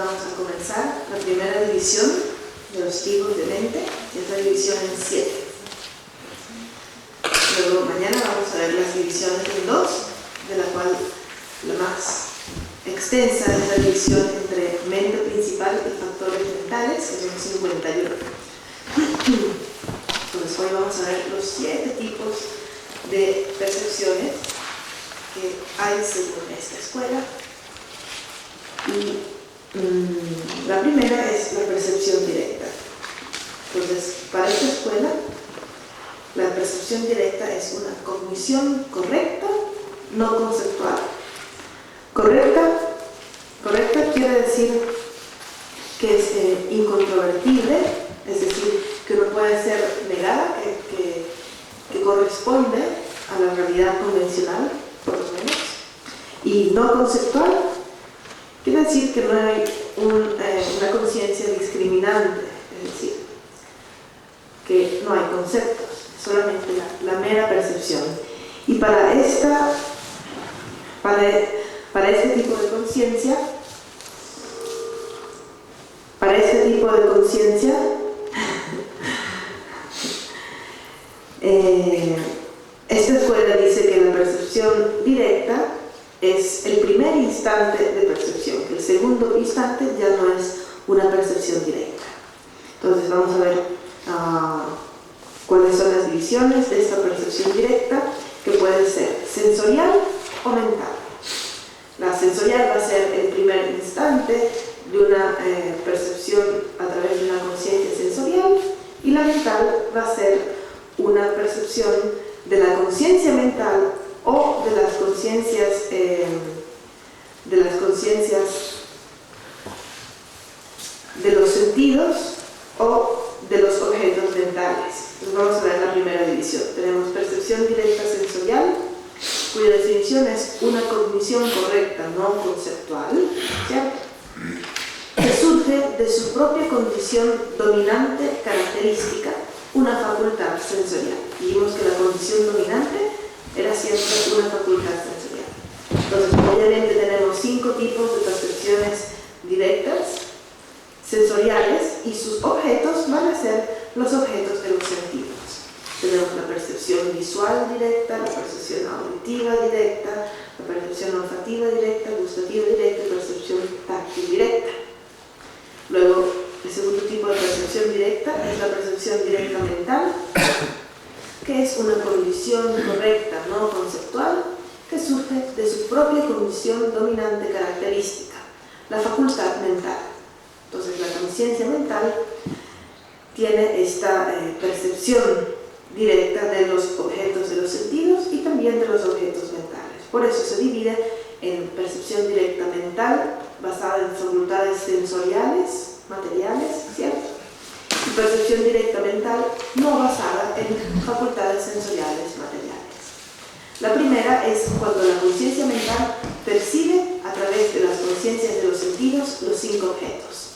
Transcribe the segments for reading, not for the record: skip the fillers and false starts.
vamos a comenzar la primera división de los tipos de mente, que es la división en 7. Luego mañana vamos a ver las divisiones en 2, de la cual la más extensa es la división entre mente principal y factores mentales, que son 51. Entonces hoy vamos a ver los 7 tipos de percepciones que hay según esta escuela. Y la primera es la percepción directa. Entonces, para esta escuela, la percepción directa es una cognición correcta, no conceptual. Correcta quiere decir que es incontrovertible, es decir, que no puede ser negada, que corresponde a la realidad convencional, por lo menos. Y no conceptual quiere decir que no hay una conciencia discriminante, es decir, que no hay conceptos, solamente la mera percepción. Y para este tipo de conciencia, esta escuela dice que la percepción directa es el primer instante de percepción, que el segundo instante ya no es una percepción directa. Entonces vamos a ver cuáles son las divisiones de esta percepción directa, que puede ser sensorial o mental. La sensorial va a ser el primer instante de una percepción a través de una conciencia sensorial, y la mental va a ser una percepción de la conciencia mental o de las conciencias de los sentidos o de los objetos mentales. Entonces vamos a ver la primera división. Tenemos percepción directa sensorial, cuya definición es una cognición correcta, no conceptual, ¿cierto?, que surge de su propia condición dominante característica, una facultad sensorial. Y vimos que la condición dominante era siempre una facultad sensorial. Entonces, obviamente tenemos 5 tipos de percepciones directas, sensoriales, y sus objetos van a ser los objetos de los sentidos. Tenemos la percepción visual directa, la percepción auditiva directa, la percepción olfativa directa, gustativa directa y percepción táctil directa. Luego, el segundo tipo de percepción directa es la percepción directa mental, que es una condición correcta, no conceptual, que surge de su propia condición dominante característica, la facultad mental. Entonces, la conciencia mental tiene esta percepción directa de los objetos de los sentidos y también de los objetos mentales. Por eso se divide en percepción directa mental, basada en facultades sensoriales, materiales, ¿cierto?, y percepción directa mental no basada en facultades sensoriales, materiales. La primera es cuando la conciencia mental percibe a través de las conciencias de los sentidos los 5 objetos.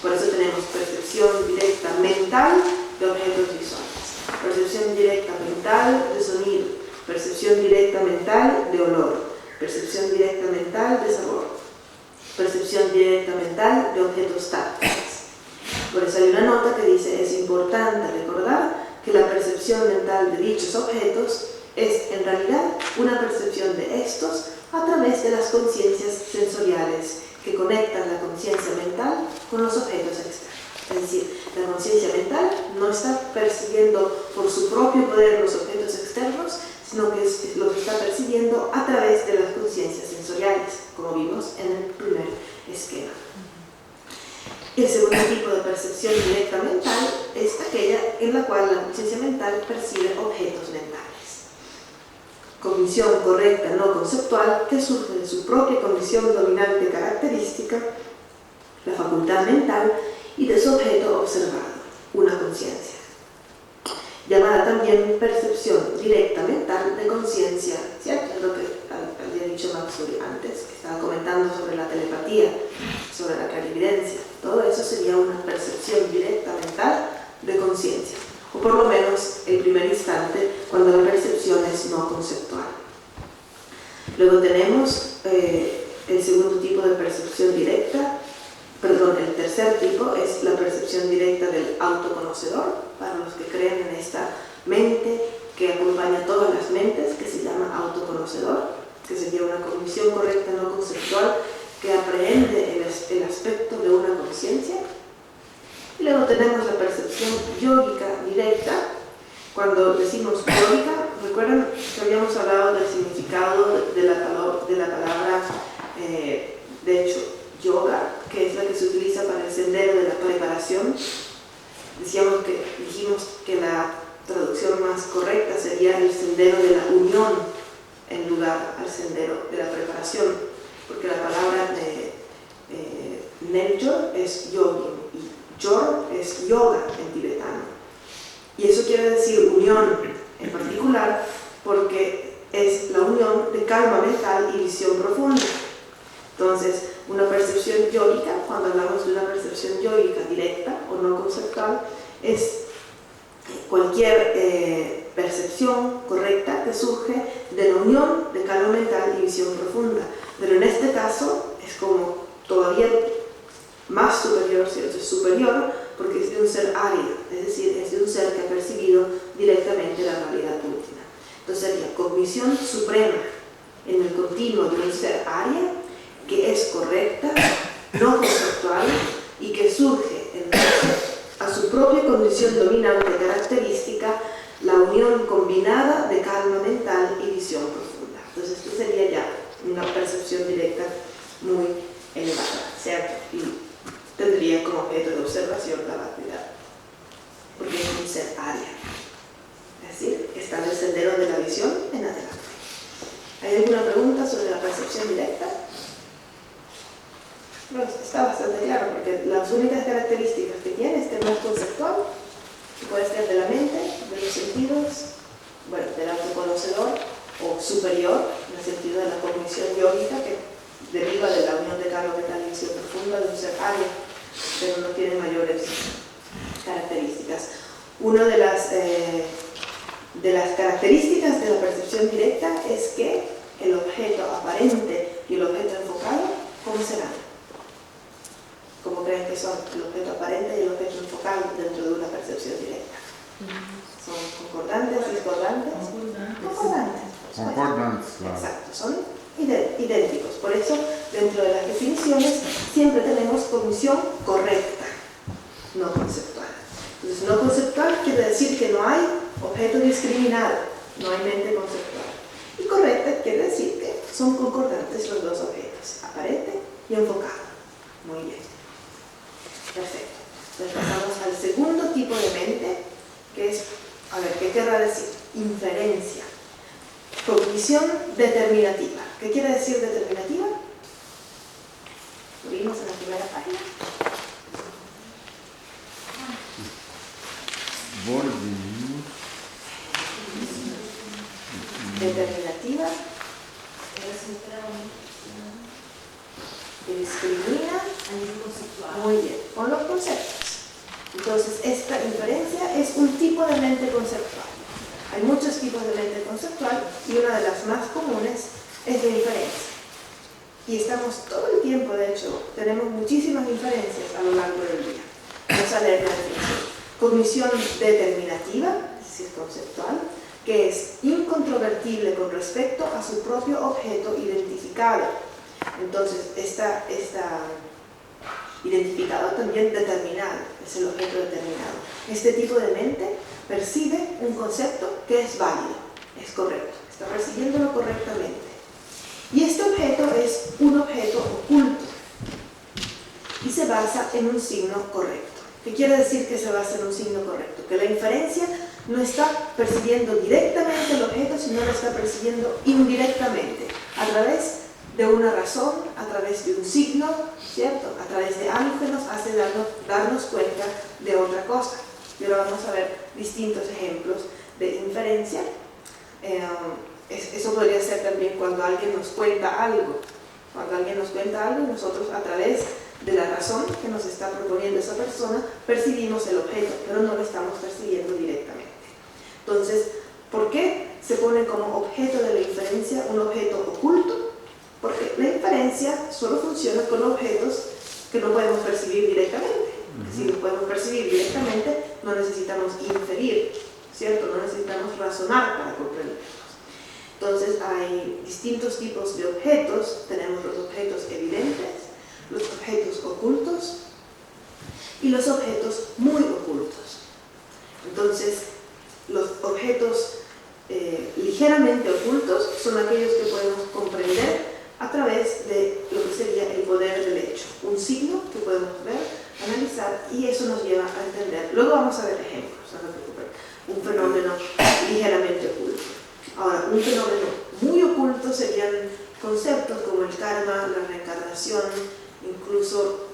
Por eso tenemos percepción directa mental de objetos visuales, percepción directa mental de sonido, percepción directa mental de olor, percepción directa mental de sabor, percepción directa mental de objetos táctiles. Por eso hay una nota que dice: es importante recordar que la percepción mental de dichos objetos es en realidad una percepción de estos a través de las conciencias sensoriales que conectan la conciencia mental con los objetos externos. Es decir, la conciencia mental no está percibiendo por su propio poder los objetos externos, sino que los está percibiendo a través de las conciencias sensoriales, como vimos en el primer esquema. El segundo tipo de percepción directa mental es aquella en la cual la conciencia mental percibe objetos mentales. Cognición correcta, no conceptual, que surge de su propia condición dominante característica, la facultad mental, y de su objeto observado, una conciencia. Llamada también percepción directa mental de conciencia, ¿cierto? Es lo que había dicho Maxwell antes, que estaba comentando sobre la telepatía, sobre la clarividencia. Todo eso sería una percepción directa mental de conciencia, o por lo menos el primer instante cuando la percepción es no conceptual. Luego tenemos el segundo tipo de percepción directa, El tercer tipo es la percepción directa del autoconocedor, para los que creen en esta mente que acompaña a todas las mentes, que se llama autoconocedor, que sería una cognición correcta no conceptual que aprehende el aspecto de una conciencia. Y luego tenemos la percepción yógica directa. Cuando decimos yógica, recuerdan que habíamos hablado del significado de la palabra, de hecho, yoga, que es la que se utiliza para el sendero de la preparación. Dijimos que la traducción más correcta sería el sendero de la unión en lugar al sendero de la preparación, porque la palabra Neljo es yogin y yor es yoga en tibetano. Y eso quiere decir unión en particular porque es la unión de calma mental y visión profunda. Entonces, una percepción yógica, cuando hablamos de una percepción yógica directa o no conceptual, es cualquier percepción correcta que surge de la unión de calma mental y visión profunda. Pero en este caso es como todavía más superior, ¿cierto? Es superior porque es de un ser árido, es decir, es de un ser que ha percibido directamente la realidad última. Entonces, la cognición suprema en el continuo de un ser área que es correcta, no conceptual y que surge en base a su propia condición dominante característica, la unión combinada de calma mental y visión profunda. Entonces, esto sería ya una percepción directa muy elevada, ¿cierto? Y tendría como objeto de observación la vacuidad, porque es un ser área, es decir, está en el sendero de la visión en adelante. ¿Hay alguna pregunta sobre la percepción directa? Bueno, está bastante claro, porque las únicas características que tiene es que no es conceptual, que puede ser de la mente, de los sentidos, bueno, del autoconocedor o superior, en el sentido de la cognición yógica, que deriva de la unión de calma mental y visión profunda de un ser área, pero no tiene mayores características. Una de las características de la percepción directa es que el objeto aparente y el objeto enfocado, ¿cómo serán? ¿Cómo creen que son el objeto aparente y el objeto enfocado dentro de una percepción directa? ¿Son concordantes, discordantes? Concordantes. Concordantes, claro. Exacto, son idénticos. Por eso, dentro de las definiciones, siempre tenemos cognición correcta, no conceptual. Entonces, no conceptual quiere decir que no hay objeto discriminado, no hay mente conceptual. Y correcta quiere decir que son concordantes los dos objetos, aparente y enfocado. Muy bien. Perfecto. Entonces pasamos al segundo tipo de mente, que es, a ver, ¿qué querrá decir? Inferencia. Cognición determinativa. ¿Qué quiere decir determinativa? Lo vimos en la primera página. Determinativa. Que discrimina muy bien con los conceptos. Entonces, esta inferencia es un tipo de mente conceptual. Hay muchos tipos de mente conceptual y una de las más comunes es la inferencia. Y estamos todo el tiempo, de hecho, tenemos muchísimas inferencias a lo largo del día. Vamos a leer la definición. Cognición determinativa, es decir, conceptual, que es incontrovertible con respecto a su propio objeto identificado. Entonces, está identificado también determinado, es el objeto determinado. Este tipo de mente percibe un concepto que es válido, es correcto, está percibiéndolo correctamente. Y este objeto es un objeto oculto y se basa en un signo correcto. ¿Qué quiere decir que se basa en un signo correcto? Que la inferencia no está percibiendo directamente el objeto, sino lo está percibiendo indirectamente, a través de una razón, a través de un signo, ¿cierto? A través de algo que nos hace darnos cuenta de otra cosa. Y ahora vamos a ver distintos ejemplos de inferencia. Eso podría ser también cuando alguien nos cuenta algo. Cuando alguien nos cuenta algo, nosotros a través de la razón que nos está proponiendo esa persona, percibimos el objeto, pero no lo estamos percibiendo directamente. Entonces, ¿por qué se pone como objeto de la inferencia un objeto oculto? Porque la inferencia solo funciona con objetos que no podemos percibir directamente. Si los podemos percibir directamente, no necesitamos inferir, ¿cierto? No necesitamos razonar para comprenderlos. Entonces hay distintos tipos de objetos. Tenemos los objetos evidentes, los objetos ocultos y los objetos muy ocultos. Entonces, los objetos ligeramente ocultos son aquellos que podemos comprender a través de lo que sería el poder del hecho. Un signo que podemos ver, analizar, y eso nos lleva a entender. Luego vamos a ver ejemplos, no se preocupen. Un fenómeno ligeramente oculto. Ahora, un fenómeno muy oculto serían conceptos como el karma, la reencarnación, incluso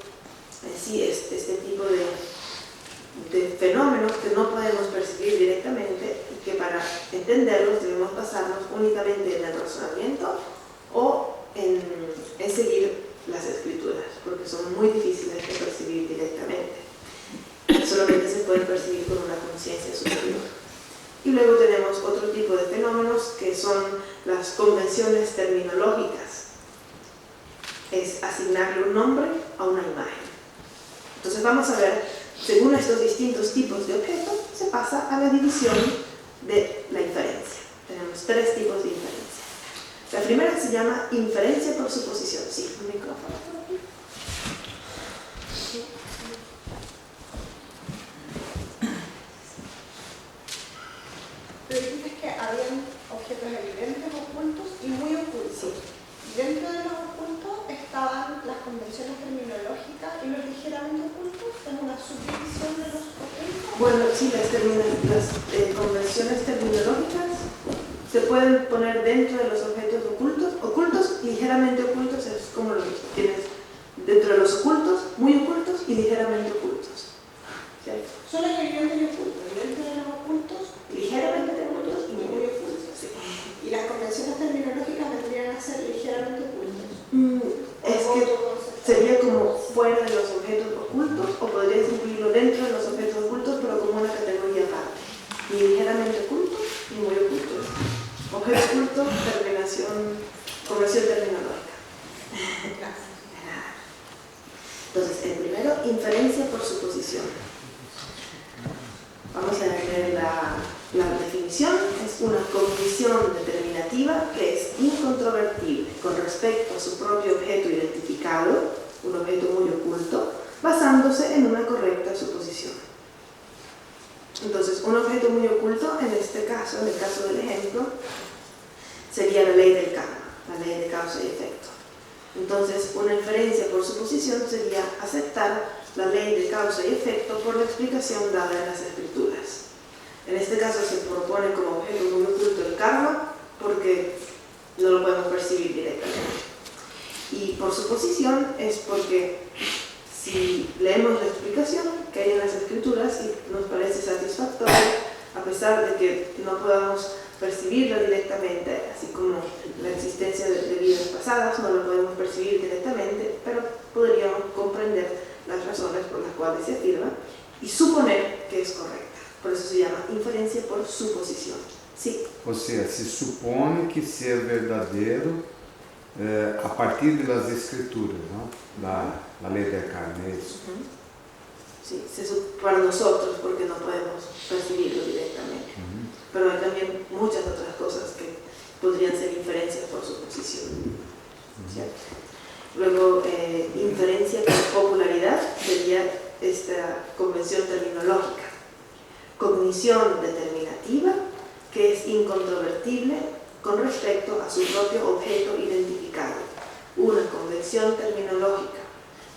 este tipo de fenómenos que no podemos percibir directamente y que para entenderlos debemos basarnos únicamente en el razonamiento o en seguir las escrituras, porque son muy difíciles de percibir directamente. Solamente se pueden percibir con una conciencia superior. Y luego tenemos otro tipo de fenómenos que son las convenciones terminológicas. Es asignarle un nombre a una imagen. Entonces vamos a ver, según estos distintos tipos de objetos, se pasa a la división de la inferencia. Tenemos 3 tipos de inferencia. La primera se llama inferencia por suposición. Sí, un micrófono por aquí. Pero dices que habían objetos evidentes, ocultos y muy ocultos. Sí. Dentro de los ocultos estaban las convenciones terminológicas y los ligeramente ocultos, en una subdivisión de los ocultos. Bueno, sí, las convenciones terminológicas se pueden poner dentro de los objetos ocultos. Ocultos, ligeramente ocultos, es como lo mismo. Tienes dentro de los ocultos, muy ocultos y ligeramente ocultos. ¿Cierto? Solo es evidente y oculto. Y dentro de los ocultos, Ligeramente ocultos y muy ocultos. Sí. y las convenciones terminológicas vendrían a ser ligeramente ocultos. Es que sería como fuera de los objetos ocultos, o podrías incluirlo dentro de los objetos ocultos, pero como una categoría aparte. Ni ligeramente oculto, ni muy oculto. Objeto oculto, conversión terminológica. Gracias. Entonces, el primero, inferencia por suposición. Vamos a leer la definición. Es una cognición determinativa que es incontrovertible con respecto a su propio objeto identificado, un objeto muy oculto, basándose en una correcta suposición. Entonces, un objeto muy oculto, en este caso, en el caso del ejemplo, sería la ley del karma, la ley de causa y efecto. Entonces, una inferencia por suposición sería aceptar la ley de causa y efecto por la explicación dada en las escrituras. En este caso se propone como objeto muy oculto el karma porque no lo podemos percibir directamente. Y por suposición es porque si leemos la explicación que hay en las escrituras y nos parece satisfactoria, a pesar de que no podamos percibirlo directamente, así como la existencia de vidas pasadas no lo podemos percibir directamente, pero podríamos comprender las razones por las cuales se afirma y suponer que es correcta. Por eso se llama inferencia por suposición. Sí. Ou seja, se supõe que ser verdadeiro a partir das escrituras, não? Da lei del karma, é isso? Sí, para nosotros, porque no podemos percibirlo directamente. Pero hay también muchas otras cosas que podrían ser inferencias por suposición. ¿Cierto? Luego, inferencia por popularidad sería esta convención terminológica. Cognición determinativa, que es incontrovertible con respecto a su propio objeto identificado. Una convención terminológica,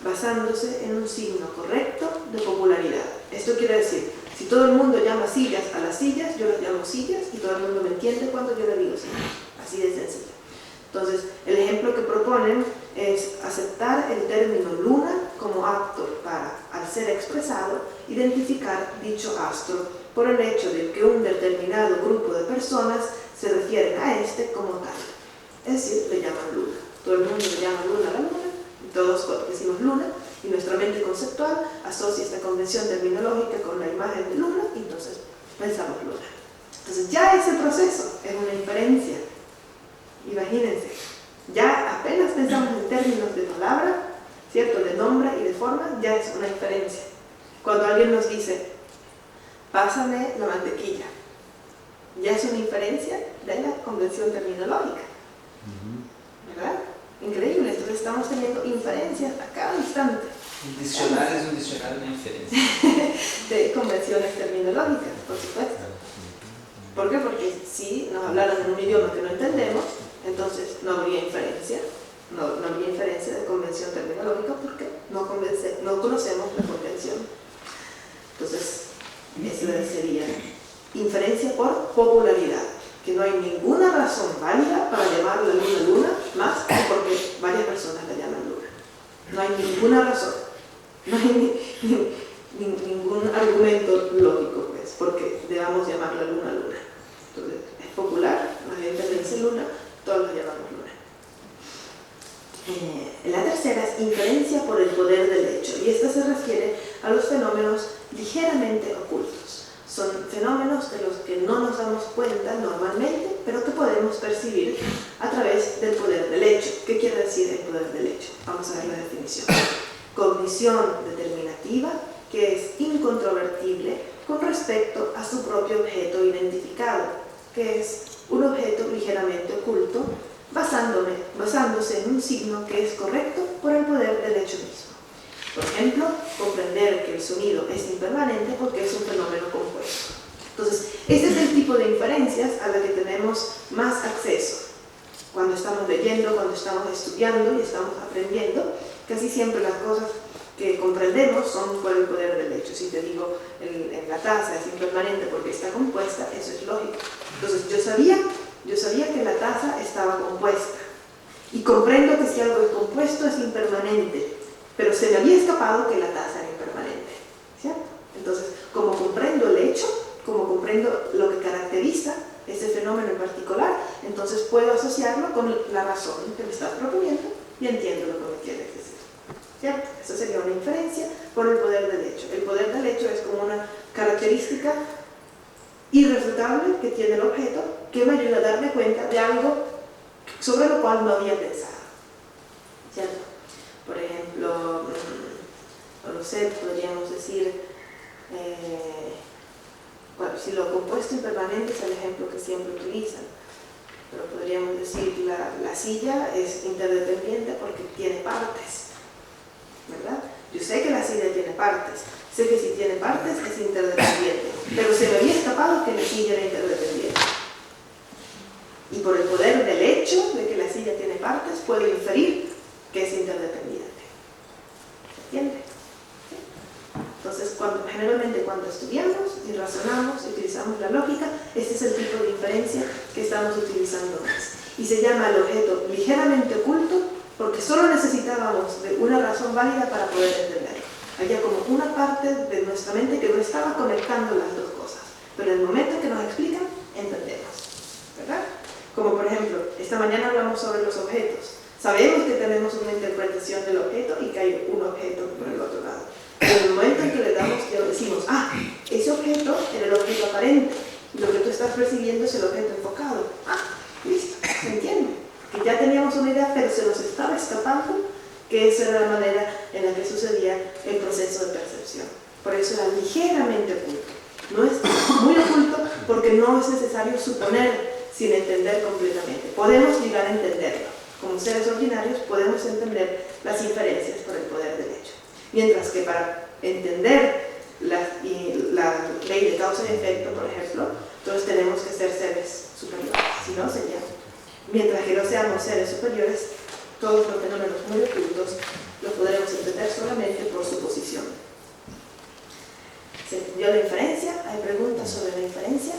basándose en un signo correcto de popularidad. Esto quiere decir, si todo el mundo llama sillas a las sillas, yo las llamo sillas y todo el mundo me entiende cuando yo le digo sillas. Así de sencillo. Entonces, el ejemplo que proponen es aceptar el término luna como apto para, al ser expresado, identificar dicho astro por el hecho de que un determinado grupo de personas se refieren a este como tal. Es decir, le llaman luna. Todo el mundo le llama luna a la luna, y todos decimos luna, y nuestra mente conceptual asocia esta convención terminológica con la imagen de luna, y entonces pensamos luna. Entonces ya ese proceso es una inferencia. Imagínense, ya apenas pensamos en términos de palabra, ¿cierto? De nombre y de forma, ya es una inferencia. Cuando alguien nos dice, pásame la mantequilla, ya es una inferencia de la convención terminológica, ¿verdad? Increíble, entonces estamos teniendo inferencias a cada instante. Un diccionario es un diccionario de inferencia. De convenciones terminológicas, por supuesto. ¿Por qué? Porque si nos hablaran en un idioma que no entendemos, entonces no habría inferencia, no habría inferencia de convención terminológica porque no conocemos la convención. Entonces, eso sería inferencia por popularidad, que no hay ninguna razón válida para llamar la luna luna, más que porque varias personas la llaman luna. No hay ninguna razón, no hay ningún argumento lógico, pues, porque debamos llamar la luna luna. Entonces, es popular, la gente le dice luna, todos la llamamos luna. La tercera es inferencia por el poder del hecho, y esta se refiere a los fenómenos ligeramente ocultos. Son fenómenos de los que no nos damos cuenta normalmente, pero que podemos percibir a través del poder del hecho. ¿Qué quiere decir el poder del hecho? Vamos a ver la definición. Cognición determinativa que es incontrovertible con respecto a su propio objeto identificado, que es un objeto ligeramente oculto, basándose en un signo que es correcto por el poder del hecho mismo. Por ejemplo, comprender que el sonido es impermanente porque es un fenómeno compuesto. Entonces, este es el tipo de inferencias a la que tenemos más acceso. Cuando estamos leyendo, cuando estamos estudiando y estamos aprendiendo, casi siempre las cosas que comprendemos son por el poder del hecho. Si te digo, en la taza es impermanente porque está compuesta, eso es lógico. Entonces, yo sabía que la taza estaba compuesta. Y comprendo que si algo es compuesto es impermanente. Pero se me había escapado que la taza era impermanente, ¿cierto? Entonces, como comprendo el hecho, como comprendo lo que caracteriza ese fenómeno en particular, entonces puedo asociarlo con la razón que me estás proponiendo y entiendo lo que me quieres decir, ¿cierto? Eso sería una inferencia por el poder del hecho. El poder del hecho es como una característica irrefutable que tiene el objeto que me ayuda a darme cuenta de algo sobre lo cual no había pensado, ¿cierto? Por ejemplo, no sé, podríamos decir, bueno, si lo compuesto impermanente es el ejemplo que siempre utilizan, pero podríamos decir la silla es interdependiente porque tiene partes, ¿verdad? Yo sé que la silla tiene partes, sé que si tiene partes es interdependiente, pero se me había escapado que la silla era interdependiente. Y por el poder del hecho de que la silla tiene partes, puedo inferir que es interdependiente. ¿Se entiende? ¿Sí? Entonces, generalmente cuando estudiamos y razonamos y utilizamos la lógica, este es el tipo de inferencia que estamos utilizando más. Y se llama el objeto ligeramente oculto porque solo necesitábamos de una razón válida para poder entenderlo. Había como una parte de nuestra mente que no estaba conectando las dos cosas. Pero en el momento que nos explican, entendemos. ¿Verdad? Como por ejemplo, esta mañana hablamos sobre los objetos. Sabemos que tenemos una interpretación del objeto y que hay un objeto por el otro lado. Pero en el momento en que le decimos, ese objeto era el objeto aparente, y lo que tú estás percibiendo es el objeto enfocado. Listo, ¿se entiende? Que ya teníamos una idea, pero se nos estaba escapando que esa era la manera en la que sucedía el proceso de percepción. Por eso era ligeramente oculto. No es muy oculto porque no es necesario suponer sin entender completamente. Podemos llegar a entenderlo. Como seres ordinarios podemos entender las inferencias por el poder del hecho. Mientras que para entender la ley de causa y efecto, por ejemplo, entonces tenemos que ser seres superiores. Si no, sería. Mientras que no seamos seres superiores, todos los fenómenos muy ocultos los podremos entender solamente por su posición. ¿Se entendió la inferencia? ¿Hay preguntas sobre la inferencia?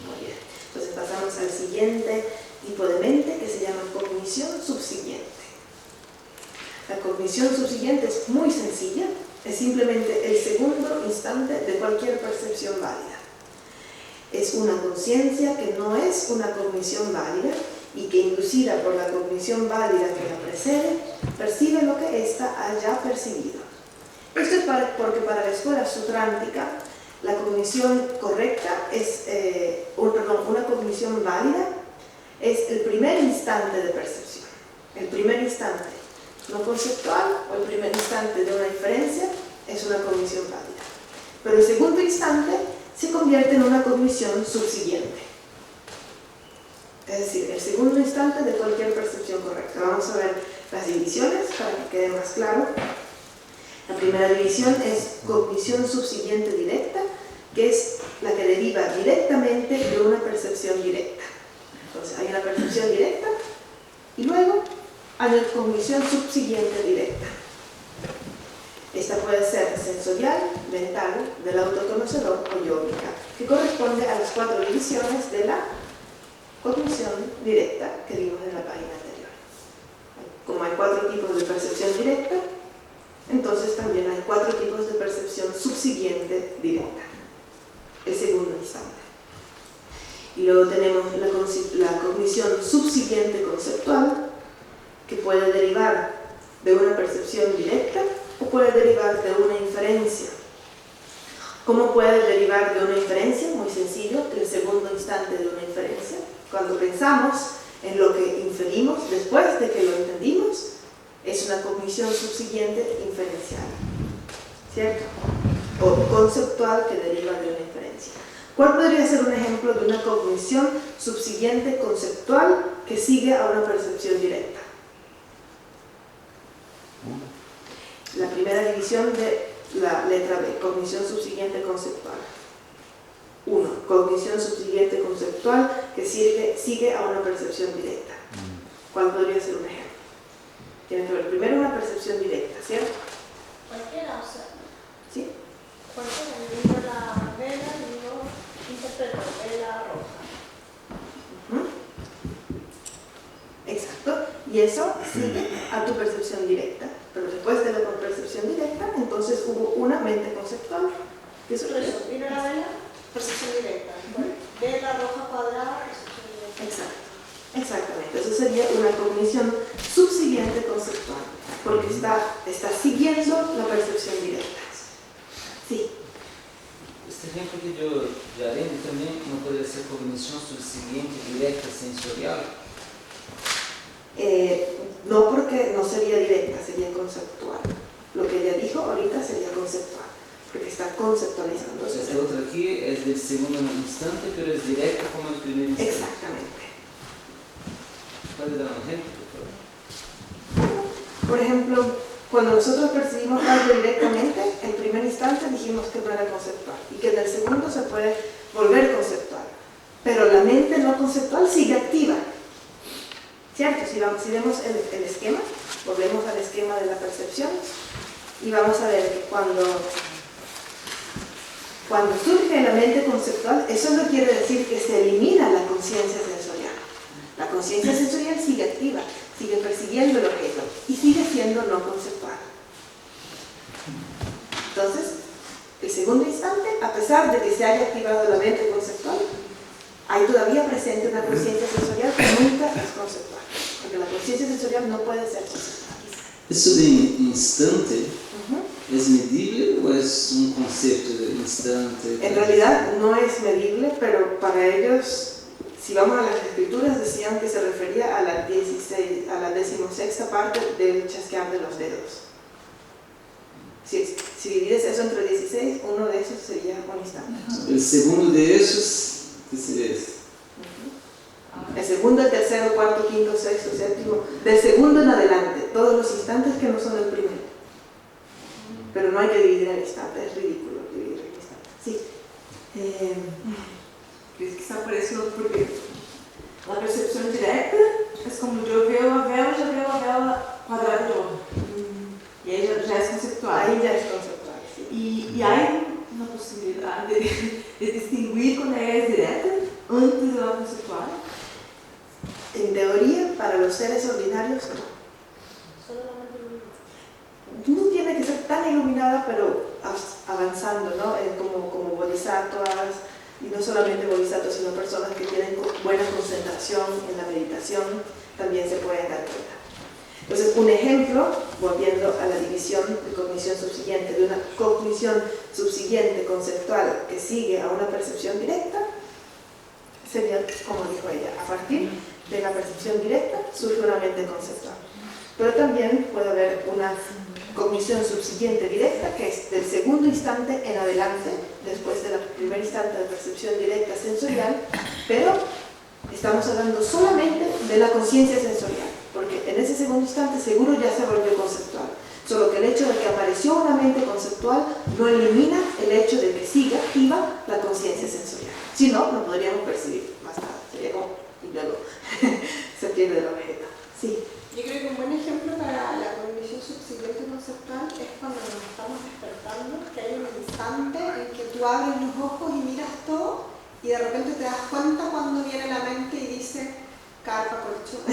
Muy bien. Entonces pasamos al siguiente tipo de mente que se llama cognición subsiguiente. La cognición subsiguiente es muy sencilla, es simplemente el segundo instante de cualquier percepción válida. Es una conciencia que no es una cognición válida y que inducida por la cognición válida que la precede, percibe lo que ésta haya percibido. Esto es porque para la escuela sutrántica la cognición correcta es, una cognición válida es el primer instante de percepción. el primer instante no conceptual o el primer instante de una inferencia es una cognición válida. Pero el segundo instante se convierte en una cognición subsiguiente. Es decir, el segundo instante de cualquier percepción correcta. Vamos a ver las divisiones para que quede más claro. La primera división es cognición subsiguiente directa, que es la que deriva directamente de una percepción directa. Entonces hay una percepción directa y luego hay una cognición subsiguiente directa. Esta puede ser sensorial, mental, del autoconocedor o yógica, que corresponde a las 4 divisiones de la cognición directa que vimos en la página anterior. Como hay 4 tipos de percepción directa, entonces también hay 4 tipos de percepción subsiguiente directa, el segundo instante. Y luego tenemos la cognición subsiguiente conceptual, que puede derivar de una percepción directa o puede derivar de una inferencia. ¿Cómo puede derivar de una inferencia? Muy sencillo, el segundo instante de una inferencia. Cuando pensamos en lo que inferimos después de que lo entendimos, es una cognición subsiguiente inferencial, ¿cierto? O conceptual que deriva de una inferencia. ¿Cuál podría ser un ejemplo de una cognición subsiguiente conceptual que sigue a una percepción directa? La primera división de la letra B, cognición subsiguiente conceptual. 1. Cognición subsiguiente conceptual que sigue a una percepción directa. ¿Cuál podría ser un ejemplo? Tiene que ver primero una percepción directa, ¿cierto? Cualquiera, o sea, ¿Sí? cualquiera, el libro la vela, yo interpreto vela roja. Exacto. Y eso sigue a tu percepción directa. Pero después de la percepción directa, entonces hubo una mente conceptual. ¿Qué Por sucedió? eso, vino la vela, percepción directa. Vela roja cuadrada, percepción directa. Exacto. Exactamente. Eso sería una cognición subsiguiente conceptual. Porque está siguiendo la percepción directa. Sí. Este ejemplo que yo daré también no puede ser cognición subsiguiente directa sensorial. No, porque no sería directa, sería conceptual. Lo que ella dijo ahorita sería conceptual, porque está conceptualizando. Entonces, esta otra aquí es del segundo instante, pero es directa como el primer instante. Exactamente. ¿Puede dar un ejemplo, por favor? Por ejemplo, cuando nosotros percibimos algo directamente, en primer instante dijimos que no era conceptual y que en el segundo se puede volver conceptual. Pero la mente no conceptual sigue activa. ¿Cierto? Si vemos el esquema, volvemos al esquema de la percepción y vamos a ver que cuando surge la mente conceptual, eso no quiere decir que se elimina la conciencia sensorial. La conciencia sensorial sigue activa, sigue percibiendo el objeto y sigue siendo no conceptual. Entonces, el segundo instante, a pesar de que se haya activado la mente conceptual, hay todavía presente una conciencia sensorial que nunca es conceptual, porque la conciencia sensorial no puede ser conceptual. ¿Eso de instante es medible o es un concepto de instante? En realidad no es medible, pero para ellos, si vamos a las escrituras, decían que se refería a la 16ª parte del chasquear de los dedos. Si divides eso entre 16, uno de esos sería un instante. El segundo de esos, ¿qué sería eso? El segundo, el tercero, cuarto, quinto, sexto, séptimo, del segundo en adelante, todos los instantes que no son el primero. Pero no hay que dividir el instante, es ridículo dividir el instante. Sí. Quizá por eso, porque la percepción directa es como yo veo a vela cuadrada de roja. Y ahí ya es conceptual. Ahí ya es conceptual, sí. Y hay una posibilidad de distinguir cuando ella es directa antes de la conceptual. En teoría, para los seres ordinarios, no. Solo la mente iluminada. No tiene que ser tan iluminada, pero avanzando, ¿no? Como bodhisattvas, y no solamente bodhisattvas, sino personas que tienen buena concentración en la meditación, también se pueden dar cuenta. Entonces, un ejemplo, volviendo a la división de cognición subsiguiente, de una cognición subsiguiente conceptual que sigue a una percepción directa, sería, como dijo ella, a partir de la percepción directa surge una mente conceptual. Pero también puede haber una cognición subsiguiente directa, que es del segundo instante en adelante, después del primer instante de percepción directa sensorial, pero estamos hablando solamente de la conciencia sensorial, porque en ese segundo instante seguro ya se volvió conceptual. Solo que el hecho de que apareció una mente conceptual no elimina el hecho de que siga activa la conciencia sensorial. Si no, no podríamos percibir más nada. Sería como, y luego se pierde el objeto. Sí. Yo creo que un buen ejemplo para la cognición subsiguiente conceptual es cuando nos estamos despertando, que hay un instante en que tú abres los ojos y miras todo y de repente te das cuenta cuando viene la mente y dice carpa, colchón.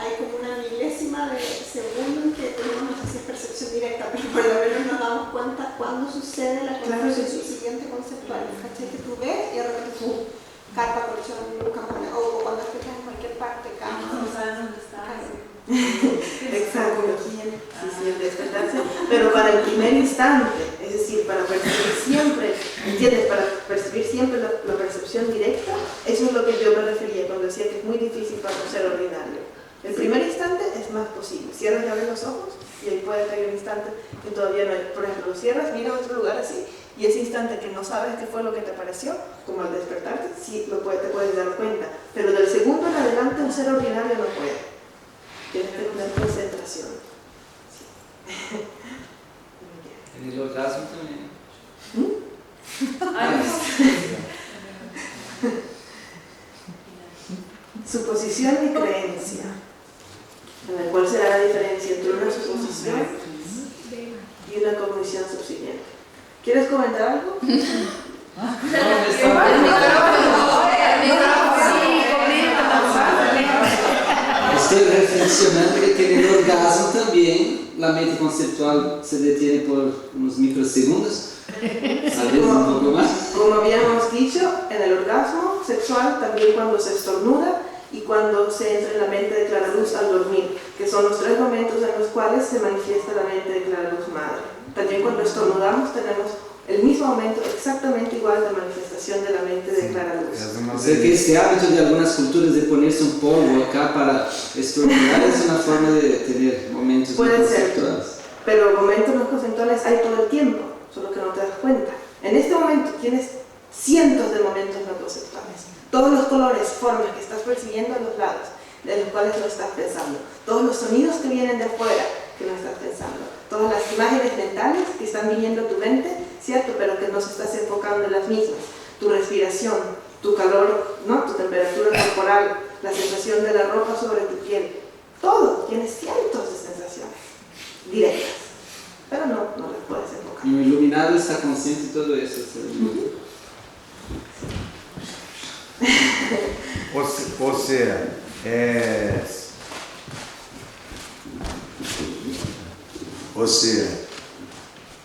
hay como una milésima de segundo en que tenemos, no sé si es percepción directa, pero por lo menos nos damos cuenta cuando sucede la cognición subsiguiente conceptual. ¿Cachai? Que tú ves y de repente tú carpa, colchón, cajón, o cuando escuchas en cualquier parte, cama. No sabes dónde estás. Exacto. Sí, el despertarse. Pero para el primer instante, es decir, para percibir siempre, ¿entiendes? Para percibir siempre la percepción directa, eso es lo que yo me refería cuando decía que es muy difícil para un ser ordinario. El primer instante es más posible. Cierras y abres los ojos y ahí puede caer un instante que todavía no hay. Por ejemplo, lo cierras, miras a otro lugar así, y ese instante que no sabes qué fue lo que te pareció, como al despertarte, sí te puedes dar cuenta. Pero del segundo en adelante un ser ordinario no puede. Tienes que tener concentración. Sí. En el orgasmo también. Suposición y creencia. ¿Cuál será la diferencia entre una suposición y una cognición subsiguiente? ¿Quieres comentar algo? Estoy reflexionando de que en el orgasmo también la mente conceptual se detiene por unos microsegundos, a veces un poco más. Como habíamos dicho, en el orgasmo sexual también cuando se estornuda y cuando se entra en la mente de clara luz al dormir, que son los tres momentos en los cuales se manifiesta la mente de clara luz madre. También cuando estornudamos tenemos el mismo momento exactamente igual de manifestación de la mente de clara luz. O sea que este hábito de algunas culturas de ponerse un polvo acá para estornudar es una forma de tener momentos no conceptuales. Pero momentos no conceptuales hay todo el tiempo, solo que no te das cuenta. En este momento tienes cientos de momentos no conceptuales. Todos los colores, formas que estás percibiendo a los lados, de los cuales no estás pensando. Todos los sonidos que vienen de afuera, que no estás pensando. Todas las imágenes mentales que están viniendo a tu mente, ¿cierto? Pero que no se estás enfocando en las mismas. Tu respiración, tu calor, ¿no? Tu temperatura corporal, la sensación de la ropa sobre tu piel. Todo, tienes cientos de sensaciones directas, pero no las puedes enfocar. Y el iluminado está consciente de todo eso. Ou seja,